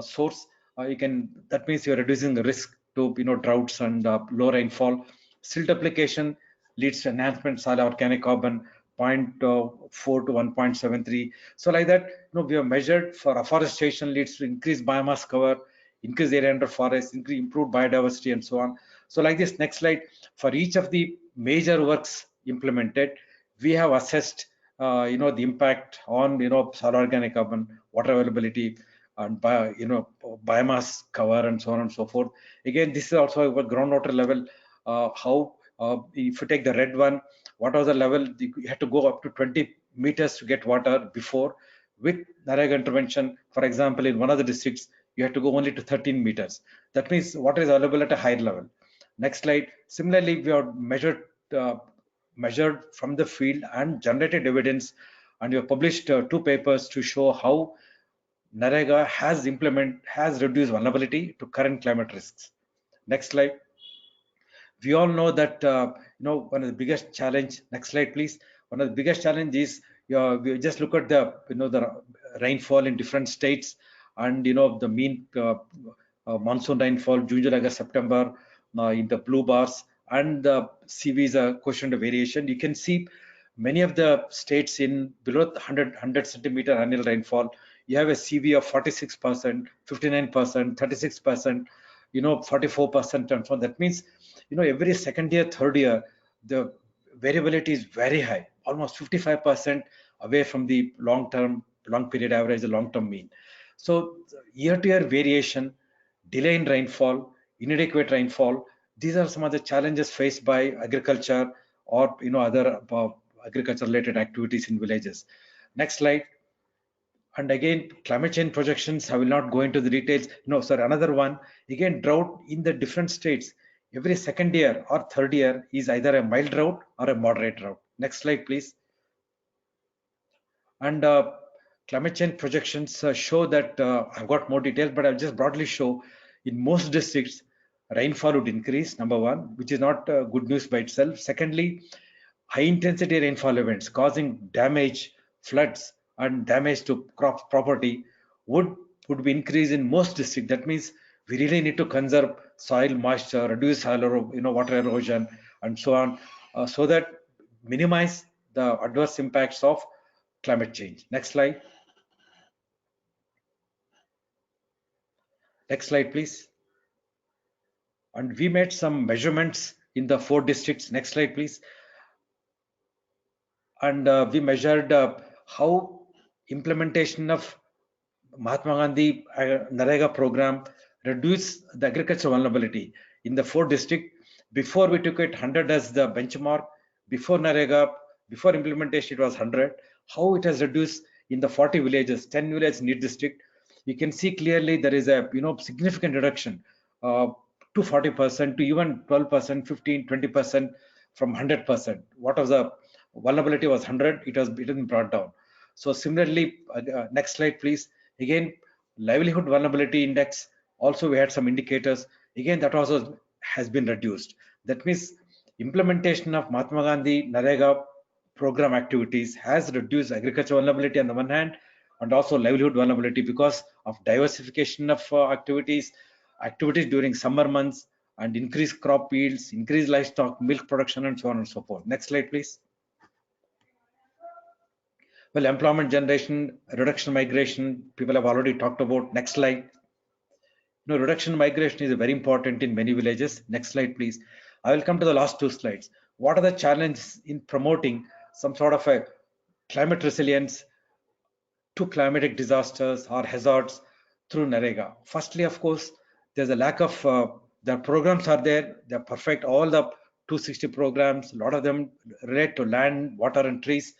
[SPEAKER 2] source. That means you're reducing the risk to droughts and low rainfall. Silt application leads to enhancement soil organic carbon 0.4 to 1.73. So like that, we have measured for afforestation leads to increased biomass cover, increased area under forest, improved biodiversity, and so on. So like this. Next slide. For each of the major works implemented, we have assessed the impact on soil organic carbon, water availability, and biomass cover, and so on and so forth. Again, this is also about groundwater level. If you take the red one, what was the level? You had to go up to 20 meters to get water before. With NREGA intervention, for example, in one of the districts, you had to go only to 13 meters. That means water is available at a higher level. Next slide. Similarly, we have measured from the field and generated evidence, and we have published 2 papers to show how NREGA has reduced vulnerability to current climate risks. Next slide. We all know that one of the biggest challenge. Next slide, please. One of the biggest challenges is we just look at the the rainfall in different states, and the mean monsoon rainfall June, July, August, September in the blue bars, and the CV is a quotient of variation. You can see many of the states in below 100 centimeter annual rainfall, you have a CV of 46%, 59%, 36%, 44%, and so on. That means every second year, third year, the variability is very high, almost 55% away from the long period average, the long-term mean. So year-to-year variation, delay in rainfall, inadequate rainfall, these are some of the challenges faced by agriculture or other agriculture related activities in villages. Next slide. And again, climate change projections, I will not go into the details. No, sir, another one, again, drought in the different states. Every second year or third year is either a mild drought or a moderate drought. Next slide, please. And climate change projections show that, I've got more details, but I'll just broadly show in most districts, rainfall would increase, number one, which is not good news by itself. Secondly, high intensity rainfall events causing damage, floods, and damage to crop property would be increased in most districts. That means we really need to conserve soil moisture, reduce soil, water erosion, and so on, so that minimize the adverse impacts of climate change. Next slide. Next slide, please. And we made some measurements in the 4 districts. Next slide, please. And we measured how implementation of Mahatma Gandhi NREGA program reduced the agricultural vulnerability in the 4 districts. Before we took it 100 as the benchmark, before NREGA, before implementation, it was 100. How it has reduced in the 40 villages, 10 villages in each district. You can see clearly there is a significant reduction to 40% to even 12%, 15, 20% from 100%. What was the vulnerability was 100, it has been brought down. So similarly, next slide, please. Again, livelihood vulnerability index, also we had some indicators. Again, that also has been reduced. That means implementation of Mahatma Gandhi NREGA program activities has reduced agricultural vulnerability on the one hand, and also livelihood vulnerability because of diversification of activities during summer months, and increased crop yields, increased livestock, milk production, and so on and so forth. Next slide, please. Well, employment generation, reduction migration, people have already talked about. Next slide. Reduction migration is very important in many villages. Next slide, please. I will come to the last 2 slides. What are the challenges in promoting some sort of a climate resilience to climatic disasters or hazards through NREGA? Firstly, of course, there's a lack of, the programs are there, they're perfect. All the 260 programs, a lot of them relate to land, water, and trees.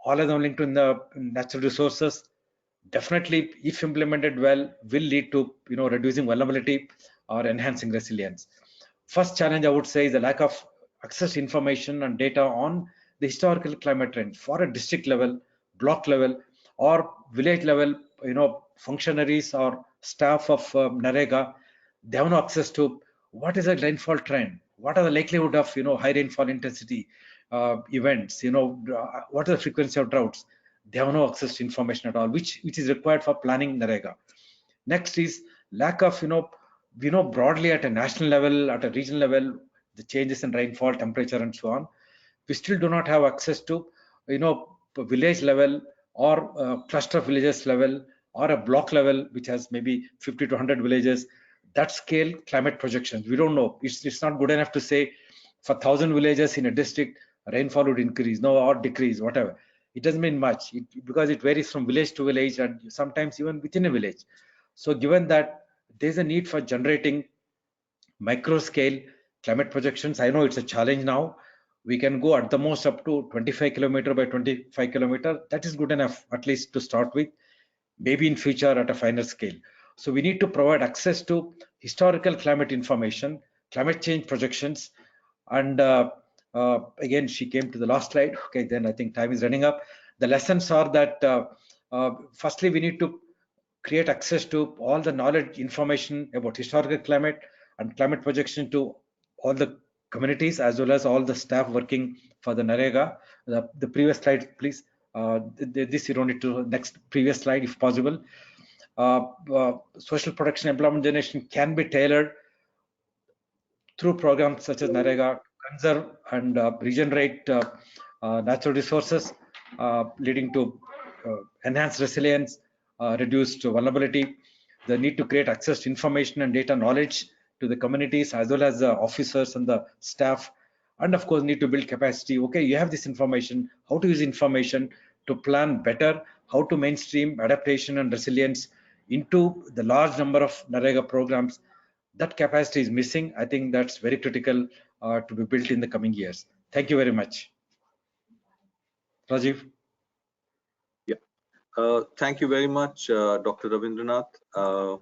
[SPEAKER 2] All of them linked to the natural resources. Definitely, if implemented well, will lead to reducing vulnerability or enhancing resilience. First challenge I would say is the lack of access to information and data on the historical climate trends for a district level, block level, or village level. Functionaries or staff of NREGA, they have no access to what is the rainfall trend, what are the likelihood of high rainfall intensity events, what is the frequency of droughts. They have no access to information at all, which is required for planning NREGA. Next is lack of broadly at a national level, at a regional level, the changes in rainfall, temperature, and so on. We still do not have access to village level or cluster of villages level or a block level which has maybe 50 to 100 villages. That scale climate projections, we don't know. It's not good enough to say for 1,000 villages in a district rainfall would increase, or decrease, whatever. It doesn't mean much because it varies from village to village and sometimes even within a village. So given that there's a need for generating micro scale climate projections, I know it's a challenge now. We can go at the most up to 25 kilometer by 25 kilometer. That is good enough, at least to start with, maybe in future at a finer scale. So we need to provide access to historical climate information, climate change projections. And again, she came to the last slide. Okay, then I think time is running up. The lessons are that firstly, we need to create access to all the knowledge, information about historical climate and climate projection to all the communities as well as all the staff working for the NREGA. The previous slide, please. This you don't need to, next previous slide if possible. Social protection, employment generation can be tailored through programs such as NREGA, conserve and regenerate natural resources, leading to enhanced resilience, reduced vulnerability. The need to create access to information and data knowledge to the communities as well as the officers and the staff, and of course need to build capacity. Okay, you have this information, how to use information to plan better, how to mainstream adaptation and resilience into the large number of NREGA programs. That capacity is missing. I think that's very critical to be built in the coming years. Thank you very much. Rajiv.
[SPEAKER 1] Thank you very much, Dr. Ravindranath.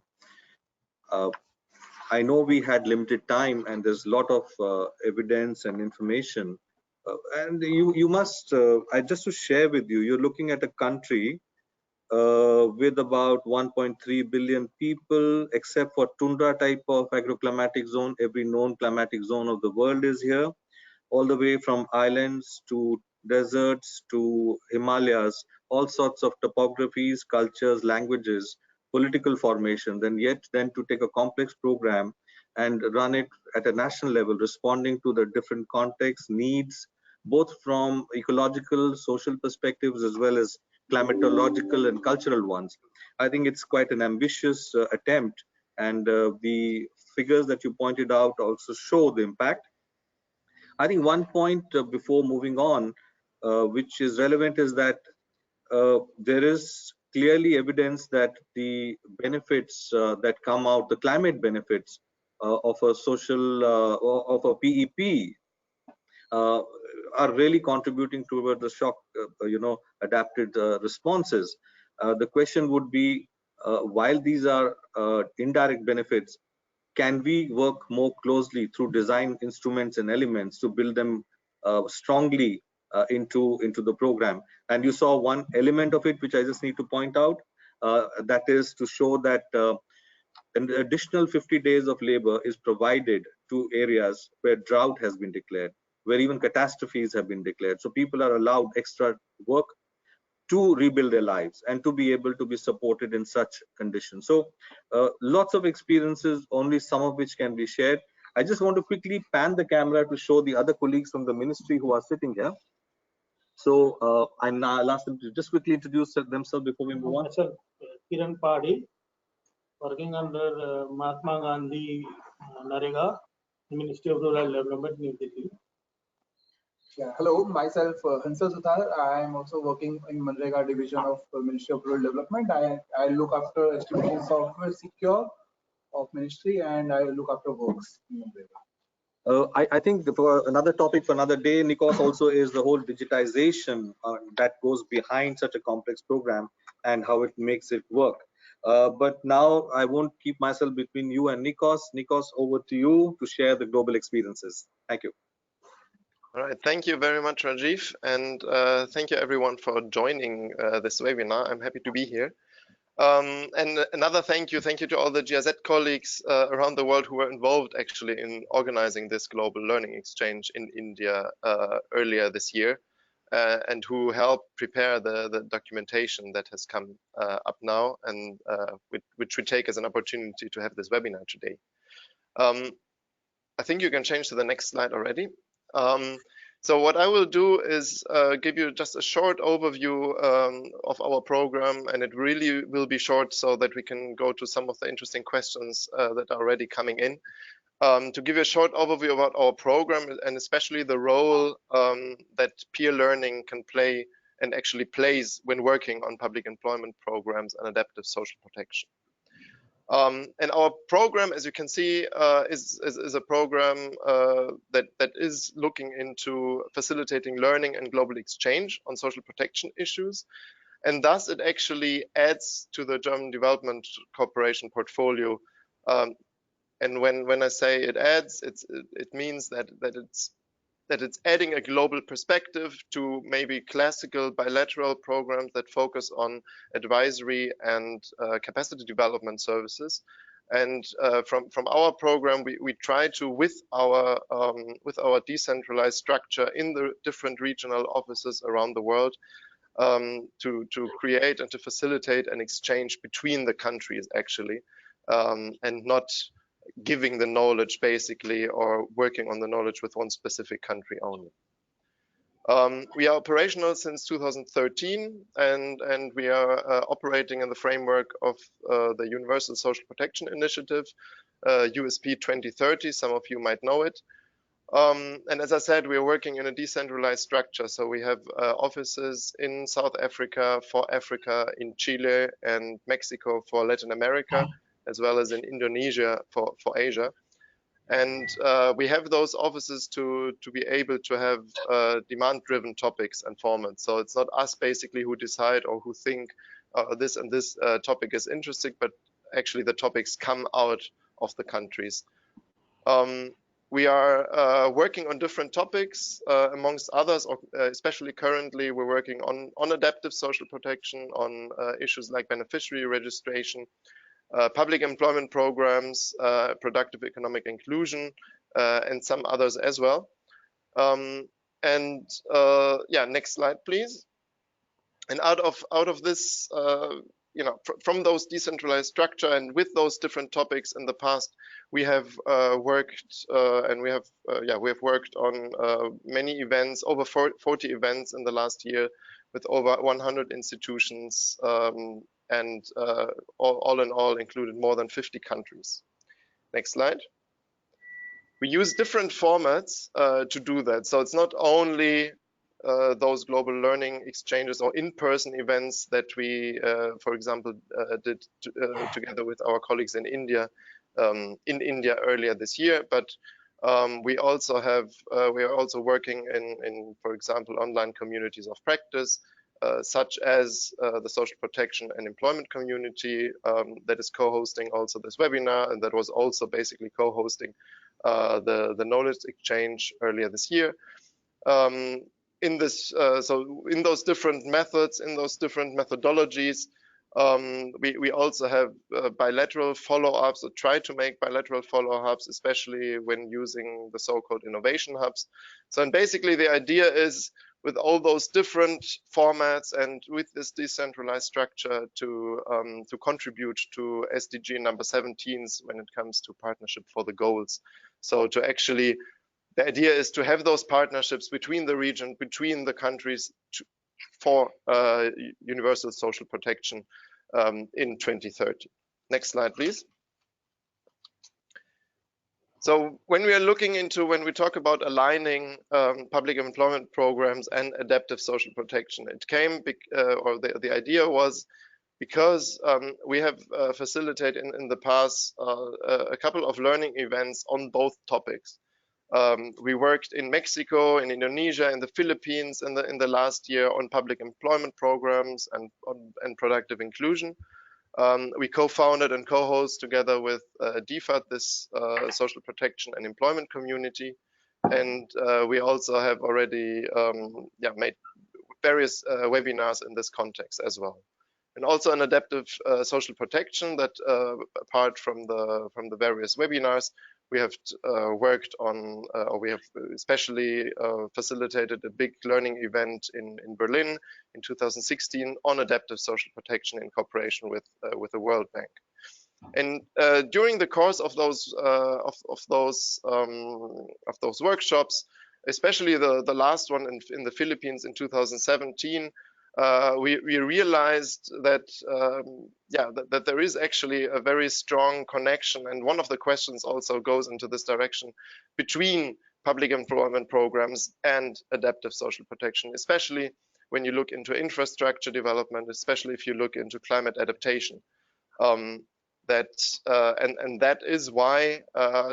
[SPEAKER 1] I know we had limited time and there's a lot of evidence and information. And you must, just to share with you, you're looking at a country with about 1.3 billion people, except for tundra type of agroclimatic zone. Every known climatic zone of the world is here, all the way from islands to deserts to Himalayas, all sorts of topographies, cultures, languages, political formations, and yet then to take a complex program and run it at a national level, responding to the different contexts, needs, both from ecological, social perspectives, as well as climatological and cultural ones. I think it's quite an ambitious attempt, and the figures that you pointed out also show the impact. I think one point before moving on, which is relevant, is that there is clearly evidence that the benefits that come out, the climate benefits of a social, of a PEP, are really contributing toward the shock, adapted responses. The question would be, while these are indirect benefits, can we work more closely through design instruments and elements to build them strongly into the program? And you saw one element of it, which I just need to point out, that is to show that an additional 50 days of labor is provided to areas where drought has been declared, where even catastrophes have been declared. So people are allowed extra work to rebuild their lives and to be able to be supported in such conditions. So lots of experiences, only some of which can be shared. I just want to quickly pan the camera to show the other colleagues from the ministry who are sitting here. So I'll ask them to just quickly introduce themselves before we move on.
[SPEAKER 4] Sir, Kiran Padi, working under Mahatma Gandhi Narega, Ministry of Rural Development, New Delhi.
[SPEAKER 5] Yeah, hello, myself Hansal Suthar. I am also working in Manrega division of Ministry of Rural Development. I look after estimation software secure of ministry, and I look after works in Manrega.
[SPEAKER 1] I think for another topic for another day, Nikos, also is the whole digitization that goes behind such a complex program and how it makes it work. But now I won't keep myself between you and Nikos. Nikos, over to you to share the global experiences. Thank you.
[SPEAKER 6] All right, thank you very much, Rajiv, and thank you everyone for joining this webinar. I'm happy to be here. And another thank you to all the GIZ colleagues around the world who were involved actually in organizing this global learning exchange in India earlier this year, and who helped prepare the documentation that has come up now, and which we take as an opportunity to have this webinar today. I think you can change to the next slide already. So what I will do is give you just a short overview of our program, and it really will be short so that we can go to some of the interesting questions that are already coming in. To give you a short overview about our program, and especially the role that peer learning can play and actually plays when working on public employment programs and adaptive social protection. And our program, as you can see, is a program that is looking into facilitating learning and global exchange on social protection issues. And thus it actually adds to the German Development Corporation portfolio. And when I say it adds, it means that it's adding a global perspective to maybe classical bilateral programs that focus on advisory and capacity development services. And from our program, we try to, with our decentralized structure in the different regional offices around the world, to create and to facilitate an exchange between the countries actually, and not giving the knowledge basically, or working on the knowledge with one specific country only. We are operational since 2013, and we are operating in the framework of the Universal Social Protection Initiative, USP 2030. Some of you might know it. And as I said, we are working in a decentralized structure. So we have offices in South Africa for Africa, in Chile and Mexico for Latin America, as well as in Indonesia for Asia. And we have those offices to be able to have demand-driven topics and formats. So it's not us basically who decide or who think this and this topic is interesting, but actually the topics come out of the countries. We are working on different topics, amongst others, especially currently we're working on adaptive social protection, on issues like beneficiary registration, public employment programs, productive economic inclusion, and some others as well. Yeah, next slide, please. And out of this, you know, from those decentralized structure and with those different topics in the past, we have worked and we have worked on many events, over 40 events in the last year, with over 100 institutions, and all in all included more than 50 countries. Next slide. We use different formats to do that. So it's not only those global learning exchanges or in-person events that we, for example, did together with our colleagues in India earlier this year, but we also have we are also working in, for example, online communities of practice, such as the social protection and employment community that is co-hosting also this webinar, and that was also basically co-hosting the knowledge exchange earlier this year. In this, so in those different methods, in those different methodologies, we also have bilateral follow-ups, or try to make bilateral follow-ups, especially when using the so-called innovation hubs. So, and basically the idea is, with all those different formats and with this decentralized structure, to contribute to SDG number 17 when it comes to partnership for the goals. So to actually, the idea is to have those partnerships between the region, between the countries, for universal social protection in 2030. Next slide, please. So when we are looking into, when we talk about aligning public employment programs and adaptive social protection, it came, or the idea was, because we have facilitated in the past a couple of learning events on both topics. We worked in Mexico, in Indonesia, in the Philippines in the last year on public employment programs and productive inclusion. We co-founded and co-host together with DFAT this social protection and employment community, and we also have already made various webinars in this context as well. And also an adaptive social protection that, apart from the various webinars, we have worked on, or we have especially facilitated a big learning event in Berlin in 2016 on adaptive social protection in cooperation with the World Bank. And during the course of those workshops, especially the last one in the Philippines in 2017, we realized that that there is actually a very strong connection, and one of the questions also goes into this direction, between public employment programs and adaptive social protection, especially when you look into infrastructure development, especially if you look into climate adaptation. That is why,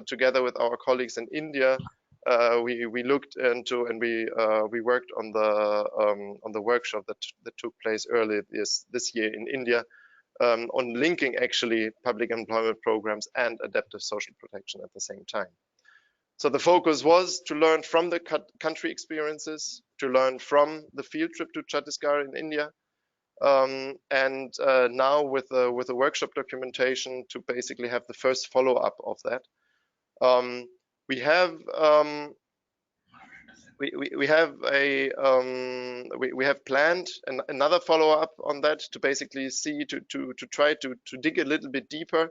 [SPEAKER 6] together with our colleagues in India, we looked into, and we worked on the workshop that took place earlier this year in India, on linking actually public employment programs and adaptive social protection at the same time. So the focus was to learn from the country experiences, to learn from the field trip to Chhattisgarh in India, and now with the workshop documentation to basically have the first follow-up of that. We have planned another follow-up on that to basically see to try to dig a little bit deeper,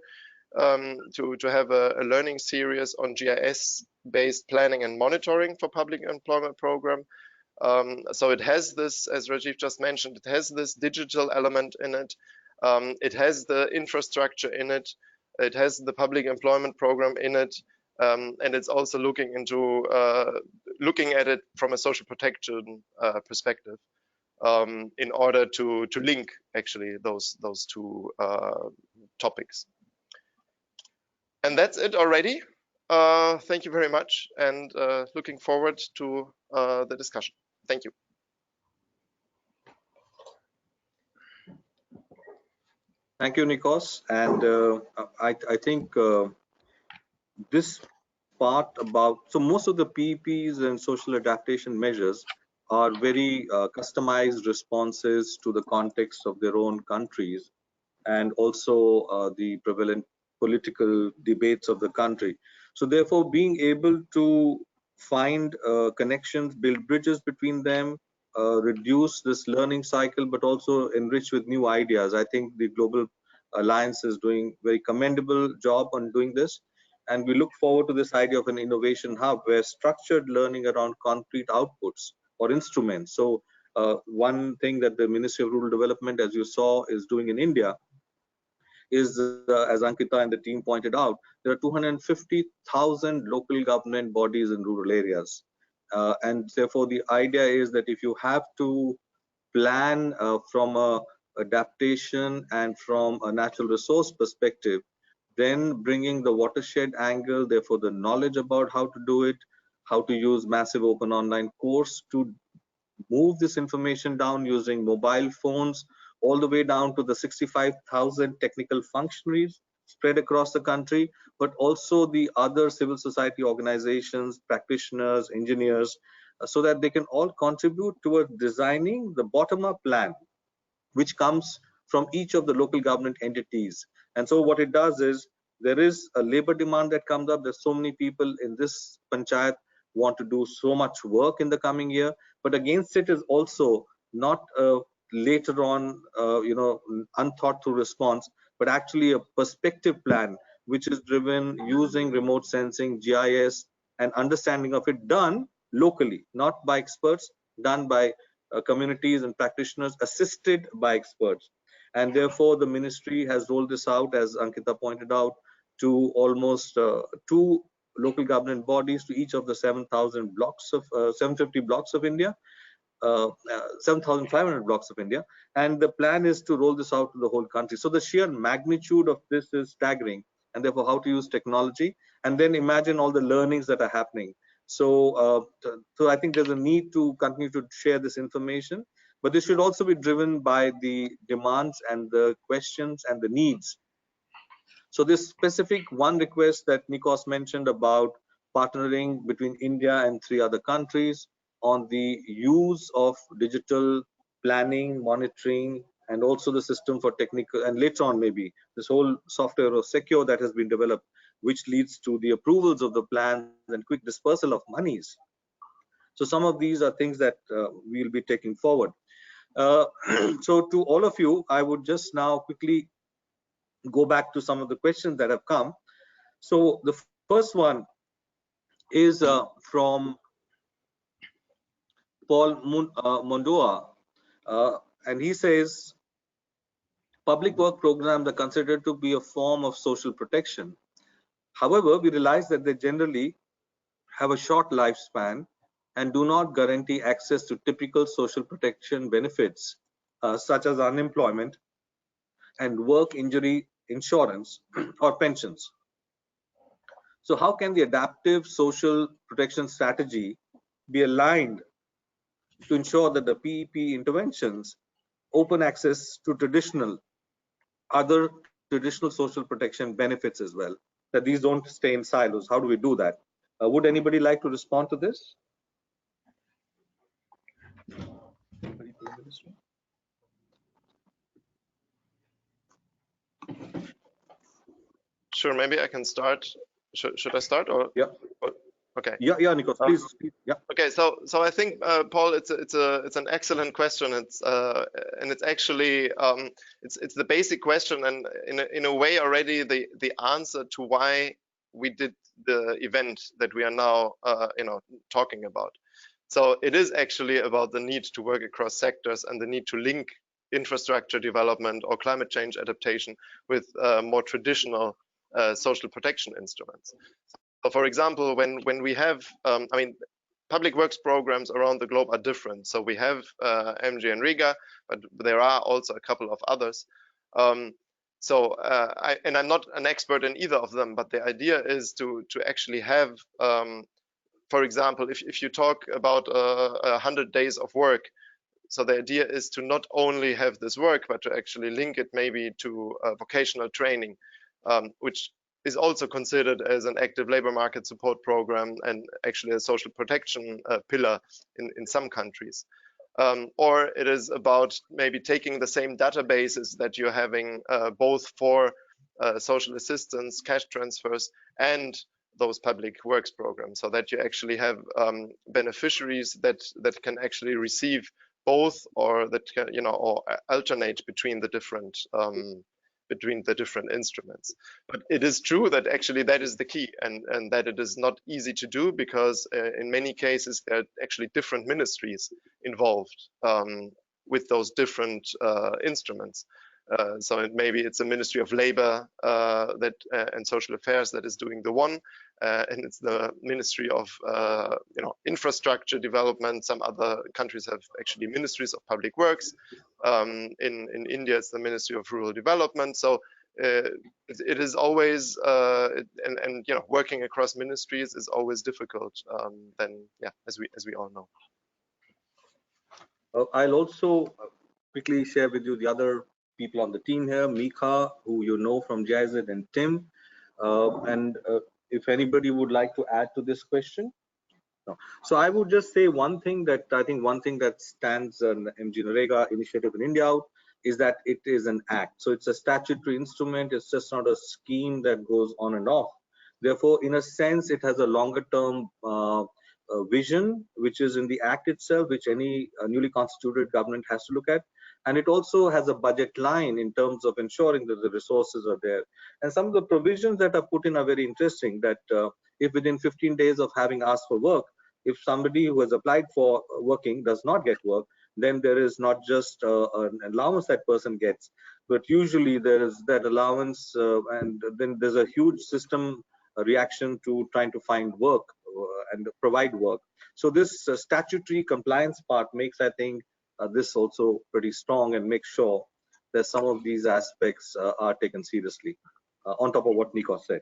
[SPEAKER 6] to have a learning series on GIS-based planning and monitoring for public employment program. So it has this, as Rajiv just mentioned, it has this digital element in it. It has the infrastructure in it. It has the public employment program in it. And it's also looking into looking at it from a social protection perspective, in order to link actually those two topics. And that's it already. thank you very much, and looking forward to the discussion. Thank you.
[SPEAKER 1] Thank you, Nikos. And I think this part about, so most of the PEPs and social adaptation measures are very customized responses to the context of their own countries and also the prevalent political debates of the country. So therefore, being able to find connections, build bridges between them, reduce this learning cycle, but also enrich with new ideas. I think the Global Alliance is doing very commendable job on doing this. And we look forward to this idea of an innovation hub where structured learning around concrete outputs or instruments. So one thing that the Ministry of Rural Development, as you saw, is doing in India is, as Ankita and the team pointed out, there are 250,000 local government bodies in rural areas. And therefore, the idea is that if you have to plan from a adaptation and from a natural resource perspective, then bringing the watershed angle, therefore the knowledge about how to do it, how to use massive open online course to move this information down using mobile phones, all the way down to the 65,000 technical functionaries spread across the country, but also the other civil society organizations, practitioners, engineers, so that they can all contribute towards designing the bottom-up plan, which comes from each of the local government entities. And so what it does is, there is a labor demand that comes up. There's so many people in this panchayat want to do so much work in the coming year, but against it is also not later on, unthought through response, but actually a perspective plan, which is driven using remote sensing, GIS, and understanding of it, done locally, not by experts, done by communities and practitioners, assisted by experts. And therefore, the ministry has rolled this out, as Ankita pointed out, to almost 2 local government bodies, to each of the 7,000 blocks of 750 blocks of India, 7,500 blocks of India. And the plan is to roll this out to the whole country. So the sheer magnitude of this is staggering, and therefore how to use technology, and then imagine all the learnings that are happening. So, so I think there's a need to continue to share this information, but this should also be driven by the demands and the questions and the needs. So this specific one request that Nikos mentioned about partnering between India and 3 other countries on the use of digital planning, monitoring, and also the system for technical, and later on maybe this whole software or secure that has been developed, which leads to the approvals of the plans and quick dispersal of monies. So some of these are things that we'll be taking forward. So to all of you, I would just now quickly go back to some of the questions that have come. So the first one is from Paul Mondoa, and he says, public work programs are considered to be a form of social protection. However, we realize that they generally have a short lifespan and do not guarantee access to typical social protection benefits, such as unemployment and work injury insurance or pensions. So how can the adaptive social protection strategy be aligned to ensure that the PEP interventions open access to other traditional social protection benefits as well, that these don't stay in silos? How do we do that? Would anybody like to respond to this?
[SPEAKER 6] Sure, maybe I can start. Should I start, or?
[SPEAKER 1] Yeah.
[SPEAKER 6] Okay.
[SPEAKER 1] Yeah, Nikos, please. Yeah.
[SPEAKER 6] Okay, so I think Paul, it's an excellent question. And it's actually it's the basic question, and in a way already the answer to why we did the event that we are now talking about. So it is actually about the need to work across sectors and the need to link infrastructure development or climate change adaptation with more traditional social protection instruments. So for example, when we have, public works programs around the globe are different. So we have MGNREGA, but there are also a couple of others. So I'm not an expert in either of them, but the idea is to actually have, for example, if you talk about 100 days of work, so the idea is to not only have this work, but to actually link it maybe to vocational training, which is also considered as an active labor market support program and actually a social protection pillar in some countries. Or it is about maybe taking the same databases that you're having both for social assistance, cash transfers, and those public works programs, so that you actually have beneficiaries that can receive both, or that can, or alternate between the different instruments. But it is true that actually that is the key, and that it is not easy to do, because in many cases there are actually different ministries involved with those different instruments. So maybe it's a Ministry of Labor and Social Affairs that is doing the one, and it's the Ministry of Infrastructure Development. Some other countries have actually ministries of public works. In India, it's the Ministry of Rural Development. So it is always and working across ministries is always difficult. Then as we all know.
[SPEAKER 1] I'll also quickly share with you the other people on the team here, Mika, who you know from GIZ, and Tim. If anybody would like to add to this question. No. So I would just say one thing that stands an MGNREGA initiative in India out is that it is an act. So it's a statutory instrument. It's just not a scheme that goes on and off. Therefore, in a sense, it has a longer term vision, which is in the act itself, which any newly constituted government has to look at. And it also has a budget line in terms of ensuring that the resources are there. And some of the provisions that are put in are very interesting, that if within 15 days of having asked for work, if somebody who has applied for working does not get work, then there is not just an allowance that person gets, but usually there is that allowance, and then there's a huge system reaction to trying to find work and provide work. So this statutory compliance part makes, I think, this also pretty strong, and make sure that some of these aspects are taken seriously, on top of what Nikos said.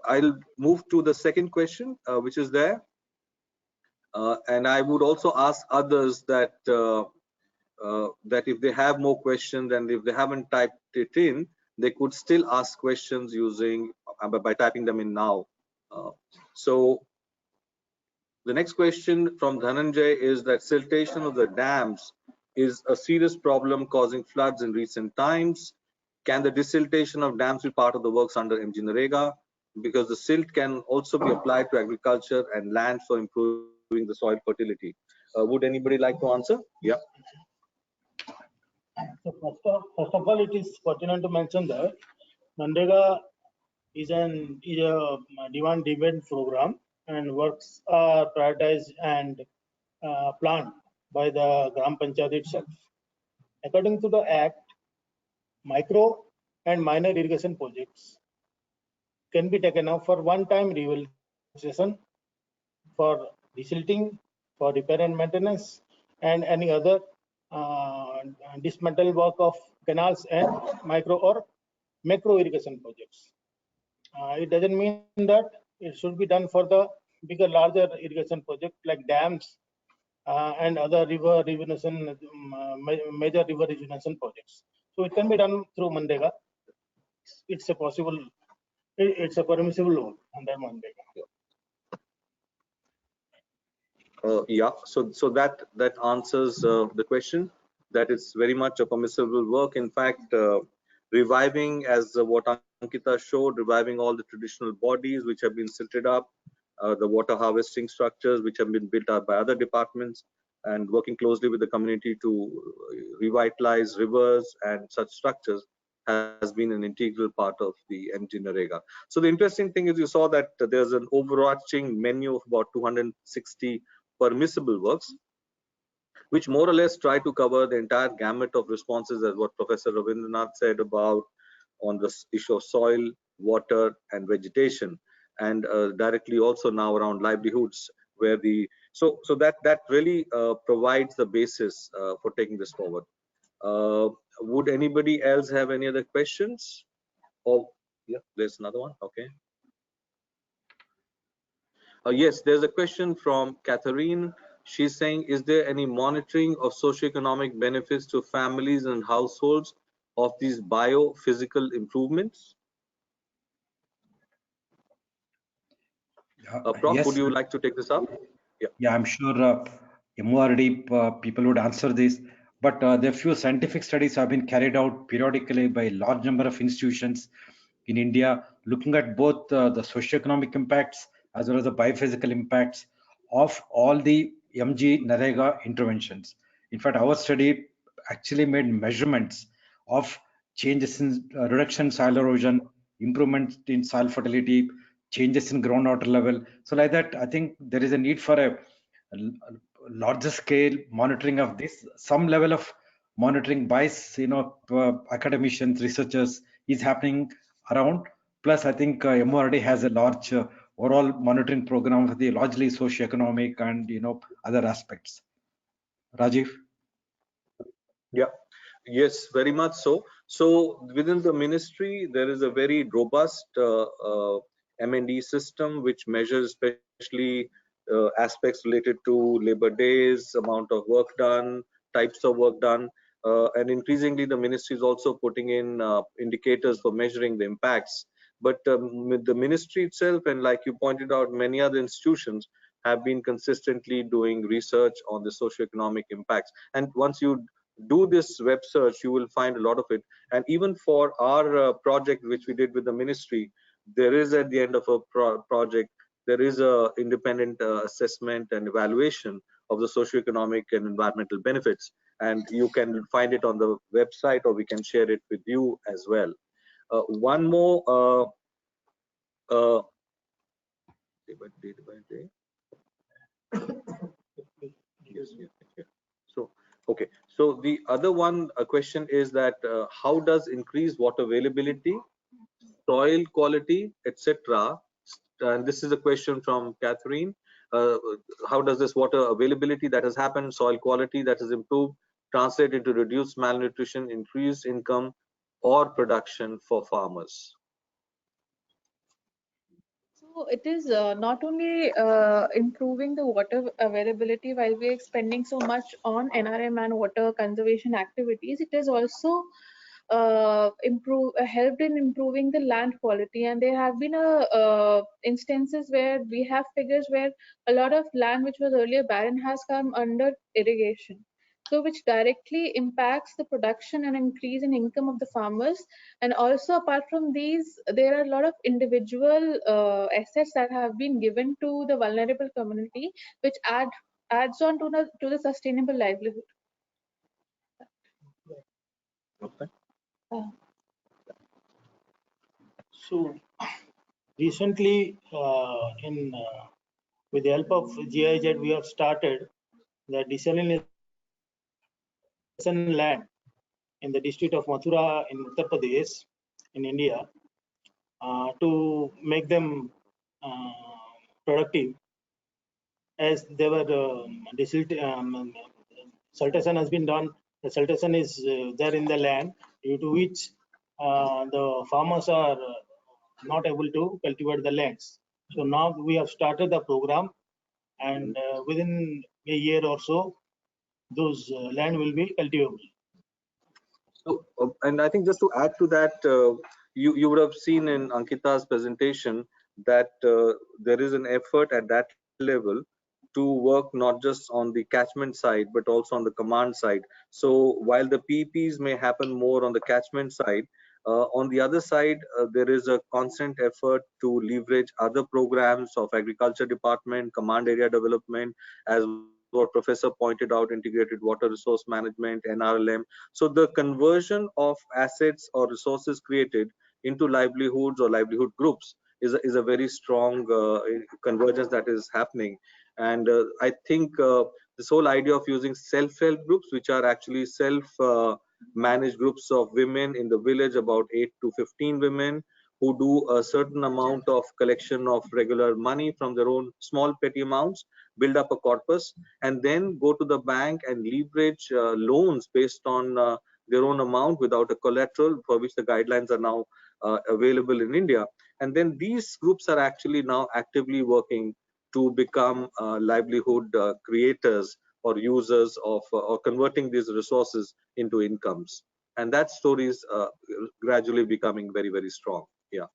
[SPEAKER 1] I'll move to the second question, which is there. And I would also ask others that that if they have more questions, and if they haven't typed it in, they could still ask questions using by typing them in now. So the next question from Dhananjay is that siltation of the dams is a serious problem causing floods in recent times. Can the desiltation of dams be part of the works under MGNREGA? Because the silt can also be applied to agriculture and land for improving the soil fertility. Would anybody like to answer? Yeah.
[SPEAKER 4] So first of all, it is pertinent to mention that MGNREGA is a demand-driven program, and works are prioritized and planned by the Gram Panchayat itself. According to the Act, micro and minor irrigation projects can be taken up for one-time rehabilitation, for desilting, for repair and maintenance, and any other dismantle work of canals and micro or macro irrigation projects. It doesn't mean that it should be done for the bigger, larger irrigation project like dams and other river rejuvenation, major river rejuvenation projects. So it can be done through MGNREGA. It's a possible, it's a permissible work under MGNREGA.
[SPEAKER 1] Yeah, so that answers the question, that it's very much a permissible work. In fact, reviving, as what Ankita showed, reviving all the traditional bodies which have been silted up, the water harvesting structures which have been built up by other departments, and working closely with the community to revitalize rivers and such structures has been an integral part of the MGNREGA. So the interesting thing is, you saw that there's an overarching menu of about 260 permissible works, which more or less try to cover the entire gamut of responses, as what Professor Ravindranath said about on the issue of soil, water, and vegetation, and directly also now around livelihoods, where the so that really provides the basis for taking this forward. Would anybody else have any other questions? Oh, yeah, there's another one. Okay. Yes, there's a question from Catherine. She's saying, is there any monitoring of socioeconomic benefits to families and households of these biophysical improvements? Prof,
[SPEAKER 2] Yes,
[SPEAKER 1] would you like to take this up?
[SPEAKER 2] yeah, I'm sure MORD people would answer this, but there are few scientific studies have been carried out periodically by a large number of institutions in India, looking at both the socioeconomic impacts as well as the biophysical impacts of all the MG Narega interventions. In fact, our study actually made measurements of changes in reduction in soil erosion, improvement in soil fertility, changes in groundwater level. So like that, I think there is a need for a larger scale monitoring of this. Some level of monitoring by academicians, researchers is happening around. Plus, I think MORD has a large overall monitoring program for the largely socioeconomic and other aspects. Rajiv?
[SPEAKER 1] Yeah. Yes, very much so. So within the ministry, there is a very robust M&E system which measures especially aspects related to labor days, amount of work done, types of work done, and increasingly the ministry is also putting in indicators for measuring the impacts. But with the ministry itself, and like you pointed out, many other institutions have been consistently doing research on the socioeconomic impacts. And once you do this web search, you will find a lot of it. And even for our project which we did with the ministry, there is at the end of a project, there is a independent assessment and evaluation of the socioeconomic and environmental benefits, and you can find it on the website, or we can share it with you as well. One more day by day. Yes, so okay, so the other one question is that how does increased water availability, soil quality, etc., and this is a question from Catherine, how does this water availability that has happened, soil quality that has improved, translate into reduced malnutrition, increased income or production for farmers?
[SPEAKER 3] So it is not only improving the water availability while we are spending so much on NRM and water conservation activities, it is also helped in improving the land quality. And there have been instances where we have figures where a lot of land which was earlier barren has come under irrigation, so which directly impacts the production and increase in income of the farmers. And also, apart from these, there are a lot of individual assets that have been given to the vulnerable community, which adds on to the sustainable livelihood.
[SPEAKER 1] Okay.
[SPEAKER 4] So recently, with the help of GIZ, we have started the desalination land in the district of Mathura in Uttar Pradesh in India to make them productive, as they were siltation has been done. The siltation is there in the land, due to which the farmers are not able to cultivate the lands. So now we have started the program, and within a year or so, those land will be cultivable.
[SPEAKER 1] So, and I think just to add to that, you would have seen in Ankita's presentation that there is an effort at that level to work not just on the catchment side, but also on the command side. So while the PPs may happen more on the catchment side, on the other side, there is a constant effort to leverage other programs of agriculture department, command area development, as what Professor pointed out, integrated water resource management, NRLM. So the conversion of assets or resources created into livelihoods or livelihood groups is a very strong convergence that is happening. And I think this whole idea of using self-help groups, which are actually self-managed groups of women in the village, about 8 to 15 women, who do a certain amount of collection of regular money from their own small petty amounts, build up a corpus, and then go to the bank and leverage loans based on their own amount without a collateral, for which the guidelines are now available in India. And then these groups are actually now actively working to become livelihood creators or users of or converting these resources into incomes. And that story is gradually becoming very, very strong. Yeah.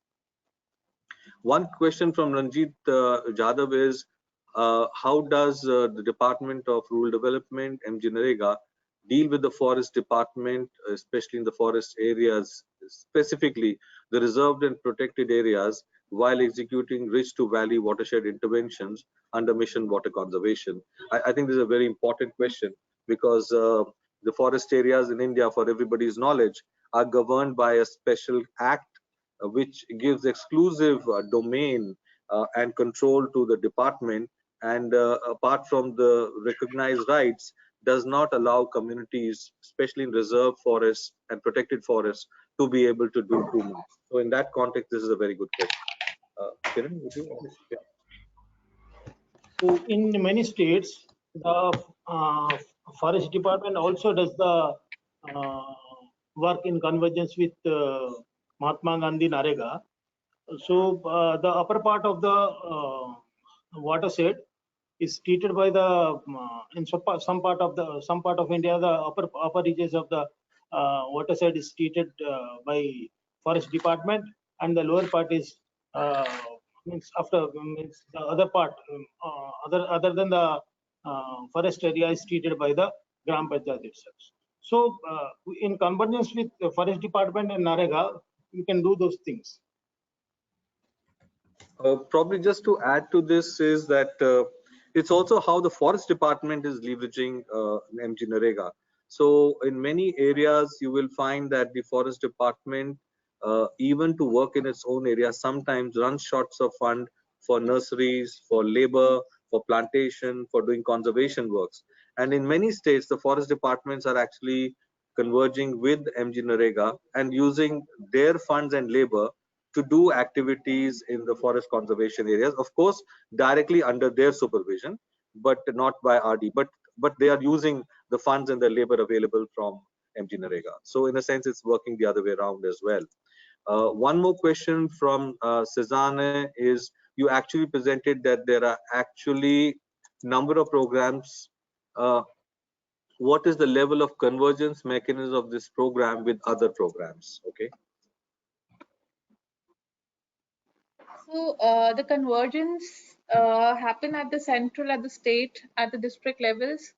[SPEAKER 1] One question from Ranjit Jadhav is, how does the Department of Rural Development, MGNREGA, deal with the forest department, especially in the forest areas, specifically the reserved and protected areas, while executing rich to valley watershed interventions under Mission Water Conservation? I think this is a very important question, because the forest areas in India, for everybody's knowledge, are governed by a special act which gives exclusive domain and control to the department, and apart from the recognized rights, does not allow communities, especially in reserve forests and protected forests, to be able to do too much. So in that context, this is a very good question. Kiran, would you? Yeah.
[SPEAKER 4] So in many states, the forest department also does the work in convergence with Mahatma Gandhi Narega. So the upper part of the watershed is treated by the in some part of India, the upper reaches of the watershed is treated by forest department, and the lower part is means the other part other than the forest area is treated by the Gram Panchayat itself. So in convergence with the forest department and Narega, you can do those things.
[SPEAKER 1] Probably just to add to this is that it's also how the forest department is leveraging MGNREGA. So in many areas, you will find that the forest department, even to work in its own area, sometimes runs shorts of fund for nurseries, for labor, for plantation, for doing conservation works. And in many states, the forest departments are actually converging with MGNREGA and using their funds and labor to do activities in the forest conservation areas, of course, directly under their supervision, but not by RD. But they are using the funds and the labor available from MGNREGA. So in a sense, it's working the other way around as well. One more question from Cezanne is, you actually presented that there are actually number of programs. What is the level of convergence mechanism of this program with other programs? Okay.
[SPEAKER 3] So the convergence happen at the central, at the state, at the district levels.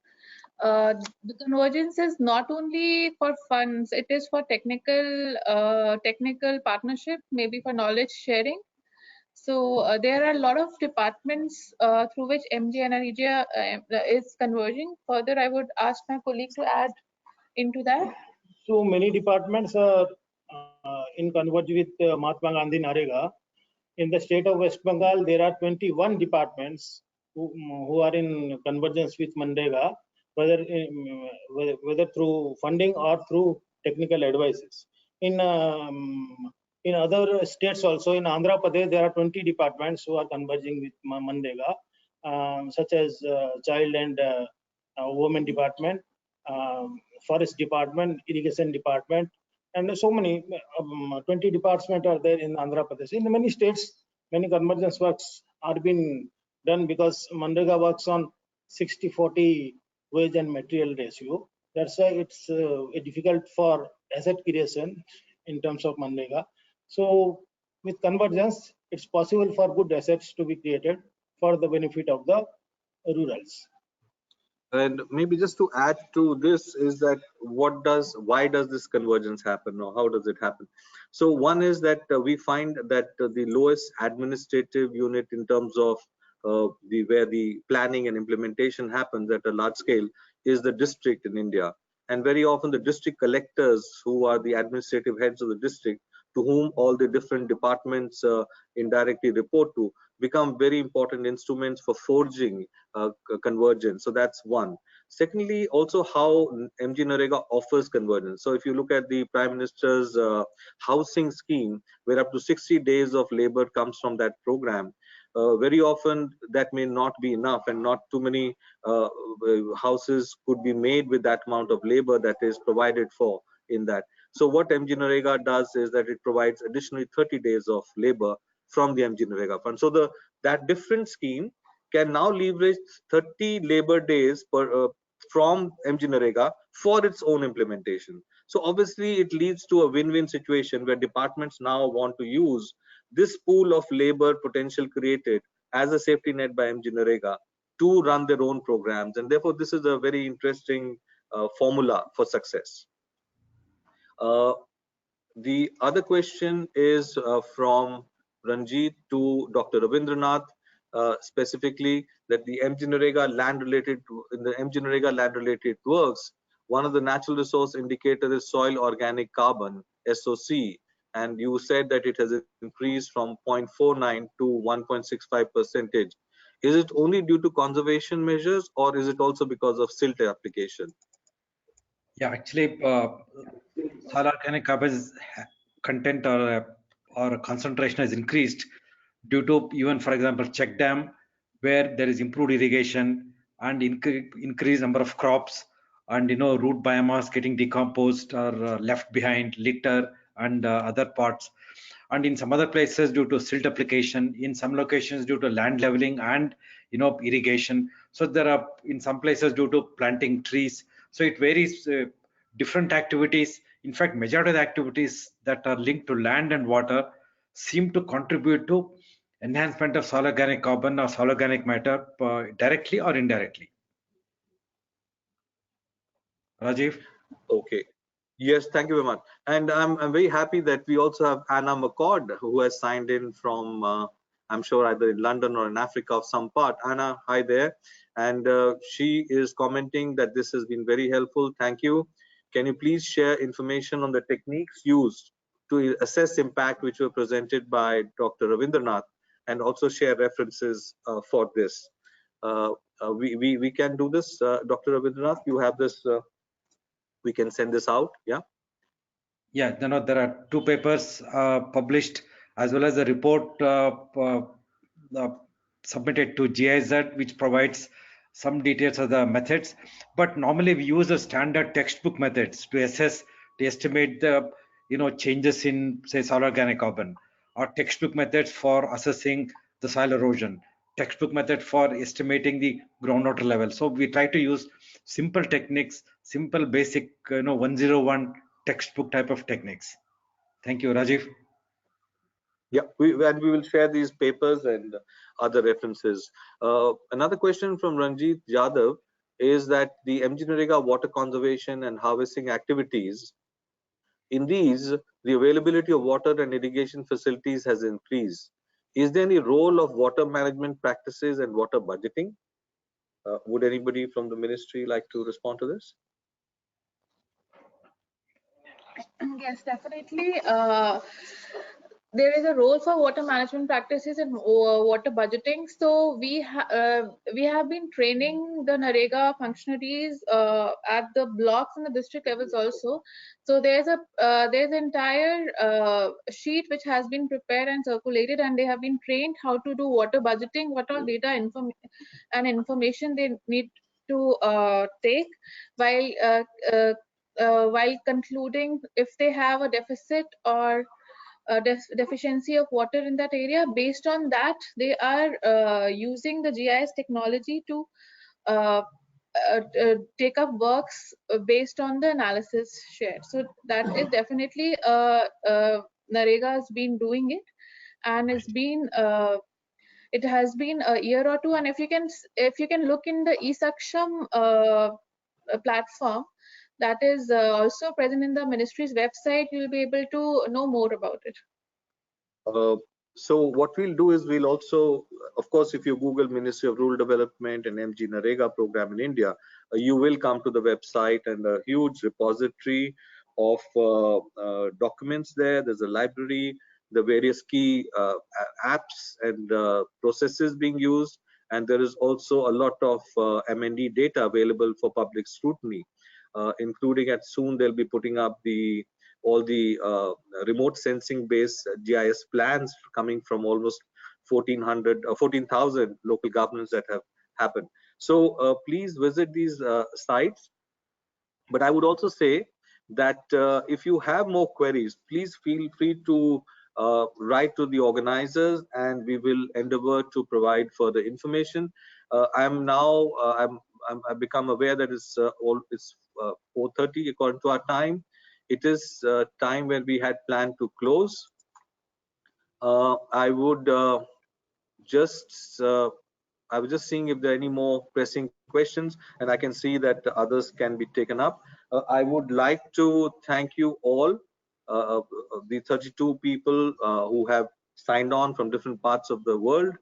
[SPEAKER 3] The convergence is not only for funds; it is for technical partnership, maybe for knowledge sharing. So there are a lot of departments through which MGNREGA is converging. Further, I would ask my colleague to add into that.
[SPEAKER 4] So many departments are in converge with Mahatma Gandhi Narega. In the state of West Bengal, there are 21 departments who are in convergence with MGNREGA, whether through funding or through technical advices. In other states also, in Andhra Pradesh, there are 20 departments who are converging with MGNREGA, such as Child and Women Department, Forest Department, Irrigation Department, and so many 20 departments are there in Andhra Pradesh. In many states, many convergence works are being done because MGNREGA works on 60-40 wage and material ratio. That's why it's difficult for asset creation in terms of MGNREGA. So with convergence, it's possible for good assets to be created for the benefit of the rurals.
[SPEAKER 1] And maybe just to add to this is that why does this convergence happen, or how does it happen? So one is that we find that the lowest administrative unit in terms of where the planning and implementation happens at a large scale is the district in India. And very often the district collectors, who are the administrative heads of the district, to whom all the different departments indirectly report to, become very important instruments for forging convergence. So that's one. Secondly, also how MGNREGA offers convergence. So if you look at the Prime Minister's housing scheme, where up to 60 days of labor comes from that program, very often that may not be enough, and not too many houses could be made with that amount of labor that is provided for in that. So what MGNREGA does is that it provides additionally 30 days of labor from the MGNREGA fund. So that different scheme can now leverage 30 labor days from MGNREGA for its own implementation. So obviously it leads to a win-win situation where departments now want to use this pool of labor potential created as a safety net by MGNREGA to run their own programs, and therefore this is a very interesting formula for success. The other question is from Ranjit to Dr. Ravindranath, specifically that the MGNREGA land-related works, one of the natural resource indicators is soil organic carbon, SOC, and you said that it has increased from 0.49 to 1.65%. Is it only due to conservation measures, or is it also because of silt application?
[SPEAKER 2] Yeah, actually, soil organic carbon content or concentration has increased due to even, for example, check dam, where there is improved irrigation and increased number of crops, and root biomass getting decomposed or left behind, litter and other parts. And in some other places due to silt application, in some locations due to land leveling and irrigation. So there are in some places due to planting trees. So it varies, different activities. In fact, majority of the activities that are linked to land and water seem to contribute to enhancement of soil organic carbon or soil organic matter directly or indirectly. Rajiv?
[SPEAKER 1] Okay. Yes, thank you very much. And I'm very happy that we also have Anna McCord, who has signed in from, I'm sure either in London or in Africa of some part. Anna, hi there. And she is commenting that this has been very helpful. Thank you. Can you please share information on the techniques used to assess impact, which were presented by Dr. Ravindranath, and also share references for this? We can do this, Dr. Ravindranath. You have this. We can send this out. Yeah.
[SPEAKER 2] There are 2 papers published, as well as a report submitted to GIZ, which provides some details of the methods. But normally we use the standard textbook methods to assess, to estimate the changes in, say, soil organic carbon, or textbook methods for assessing the soil erosion, textbook method for estimating the groundwater level. So we try to use simple techniques, simple basic 101 textbook type of techniques. Thank you, Rajiv.
[SPEAKER 1] Yeah, we will share these papers and other references. Another question from Ranjit Yadav is that the MGNREGA water conservation and harvesting activities, in these, the availability of water and irrigation facilities has increased. Is there any role of water management practices and water budgeting? Would anybody from the ministry like to respond to this?
[SPEAKER 3] Yes, definitely. There is a role for water management practices and water budgeting. So we have been training the NREGA functionaries at the blocks and the district levels also. So there's an entire sheet which has been prepared and circulated, and they have been trained how to do water budgeting, what all data and information they need to take while concluding if they have a deficit or deficiency of water in that area. Based on that, they are using the GIS technology to take up works based on the analysis shared. So that is definitely NREGA has been doing it, and it has been a year or two. And if you can look in the eSaksham platform, that is also present in the ministry's website, you'll be able to know more about it.
[SPEAKER 1] So what we'll do is we'll also, of course, if you Google Ministry of Rural Development and MGNREGA program in India, you will come to the website and a huge repository of documents there. There's a library, the various key apps and processes being used, and there is also a lot of M&E data available for public scrutiny, including soon they'll be putting up all the remote sensing based GIS plans coming from almost 14,000 local governments that have happened. So please visit these sites. But I would also say that if you have more queries, please feel free to write to the organizers, and we will endeavor to provide further information. I've become aware that it's 4:30 according to our time. It is time when we had planned to close. I was just seeing if there are any more pressing questions, and I can see that others can be taken up. I would like to thank you all, the 32 people who have signed on from different parts of the world.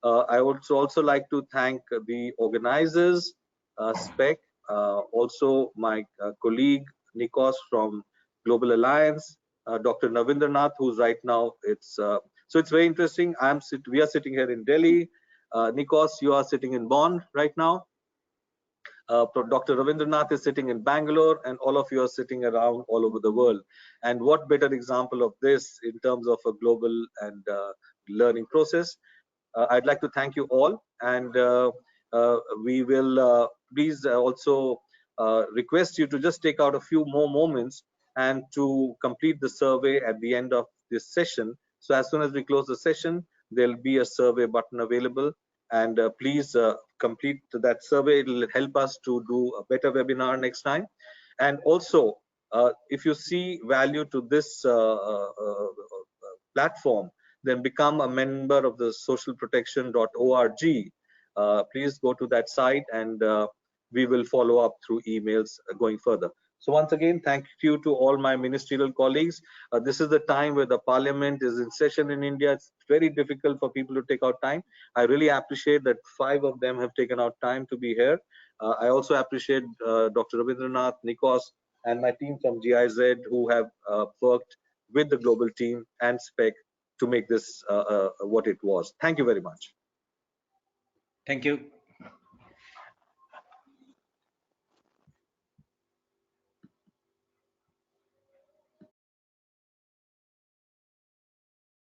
[SPEAKER 1] I would also like to thank the organizers, SPEC, also my colleague Nikos from Global Alliance, Dr. Navindranath, who's right now. So it's very interesting. We are sitting here in Delhi. Nikos, you are sitting in Bonn right now. Dr. Ravindranath is sitting in Bangalore, and all of you are sitting around all over the world. And what better example of this in terms of a global and learning process. I'd like to thank you all, and we will please also request you to just take out a few more moments and to complete the survey at the end of this session. So as soon as we close the session, there'll be a survey button available, and please complete that survey. It'll help us to do a better webinar next time. And also, if you see value to this platform, then become a member of the socialprotection.org. Please go to that site, and we will follow up through emails going further. So once again, thank you to all my ministerial colleagues. This is the time where the parliament is in session in India. It's very difficult for people to take out time. I really appreciate that 5 of them have taken out time to be here. I also appreciate Dr. Ravindranath, Nikos, and my team from GIZ, who have worked with the global team and SPEC to make this what it was. Thank you very much.
[SPEAKER 2] Thank you.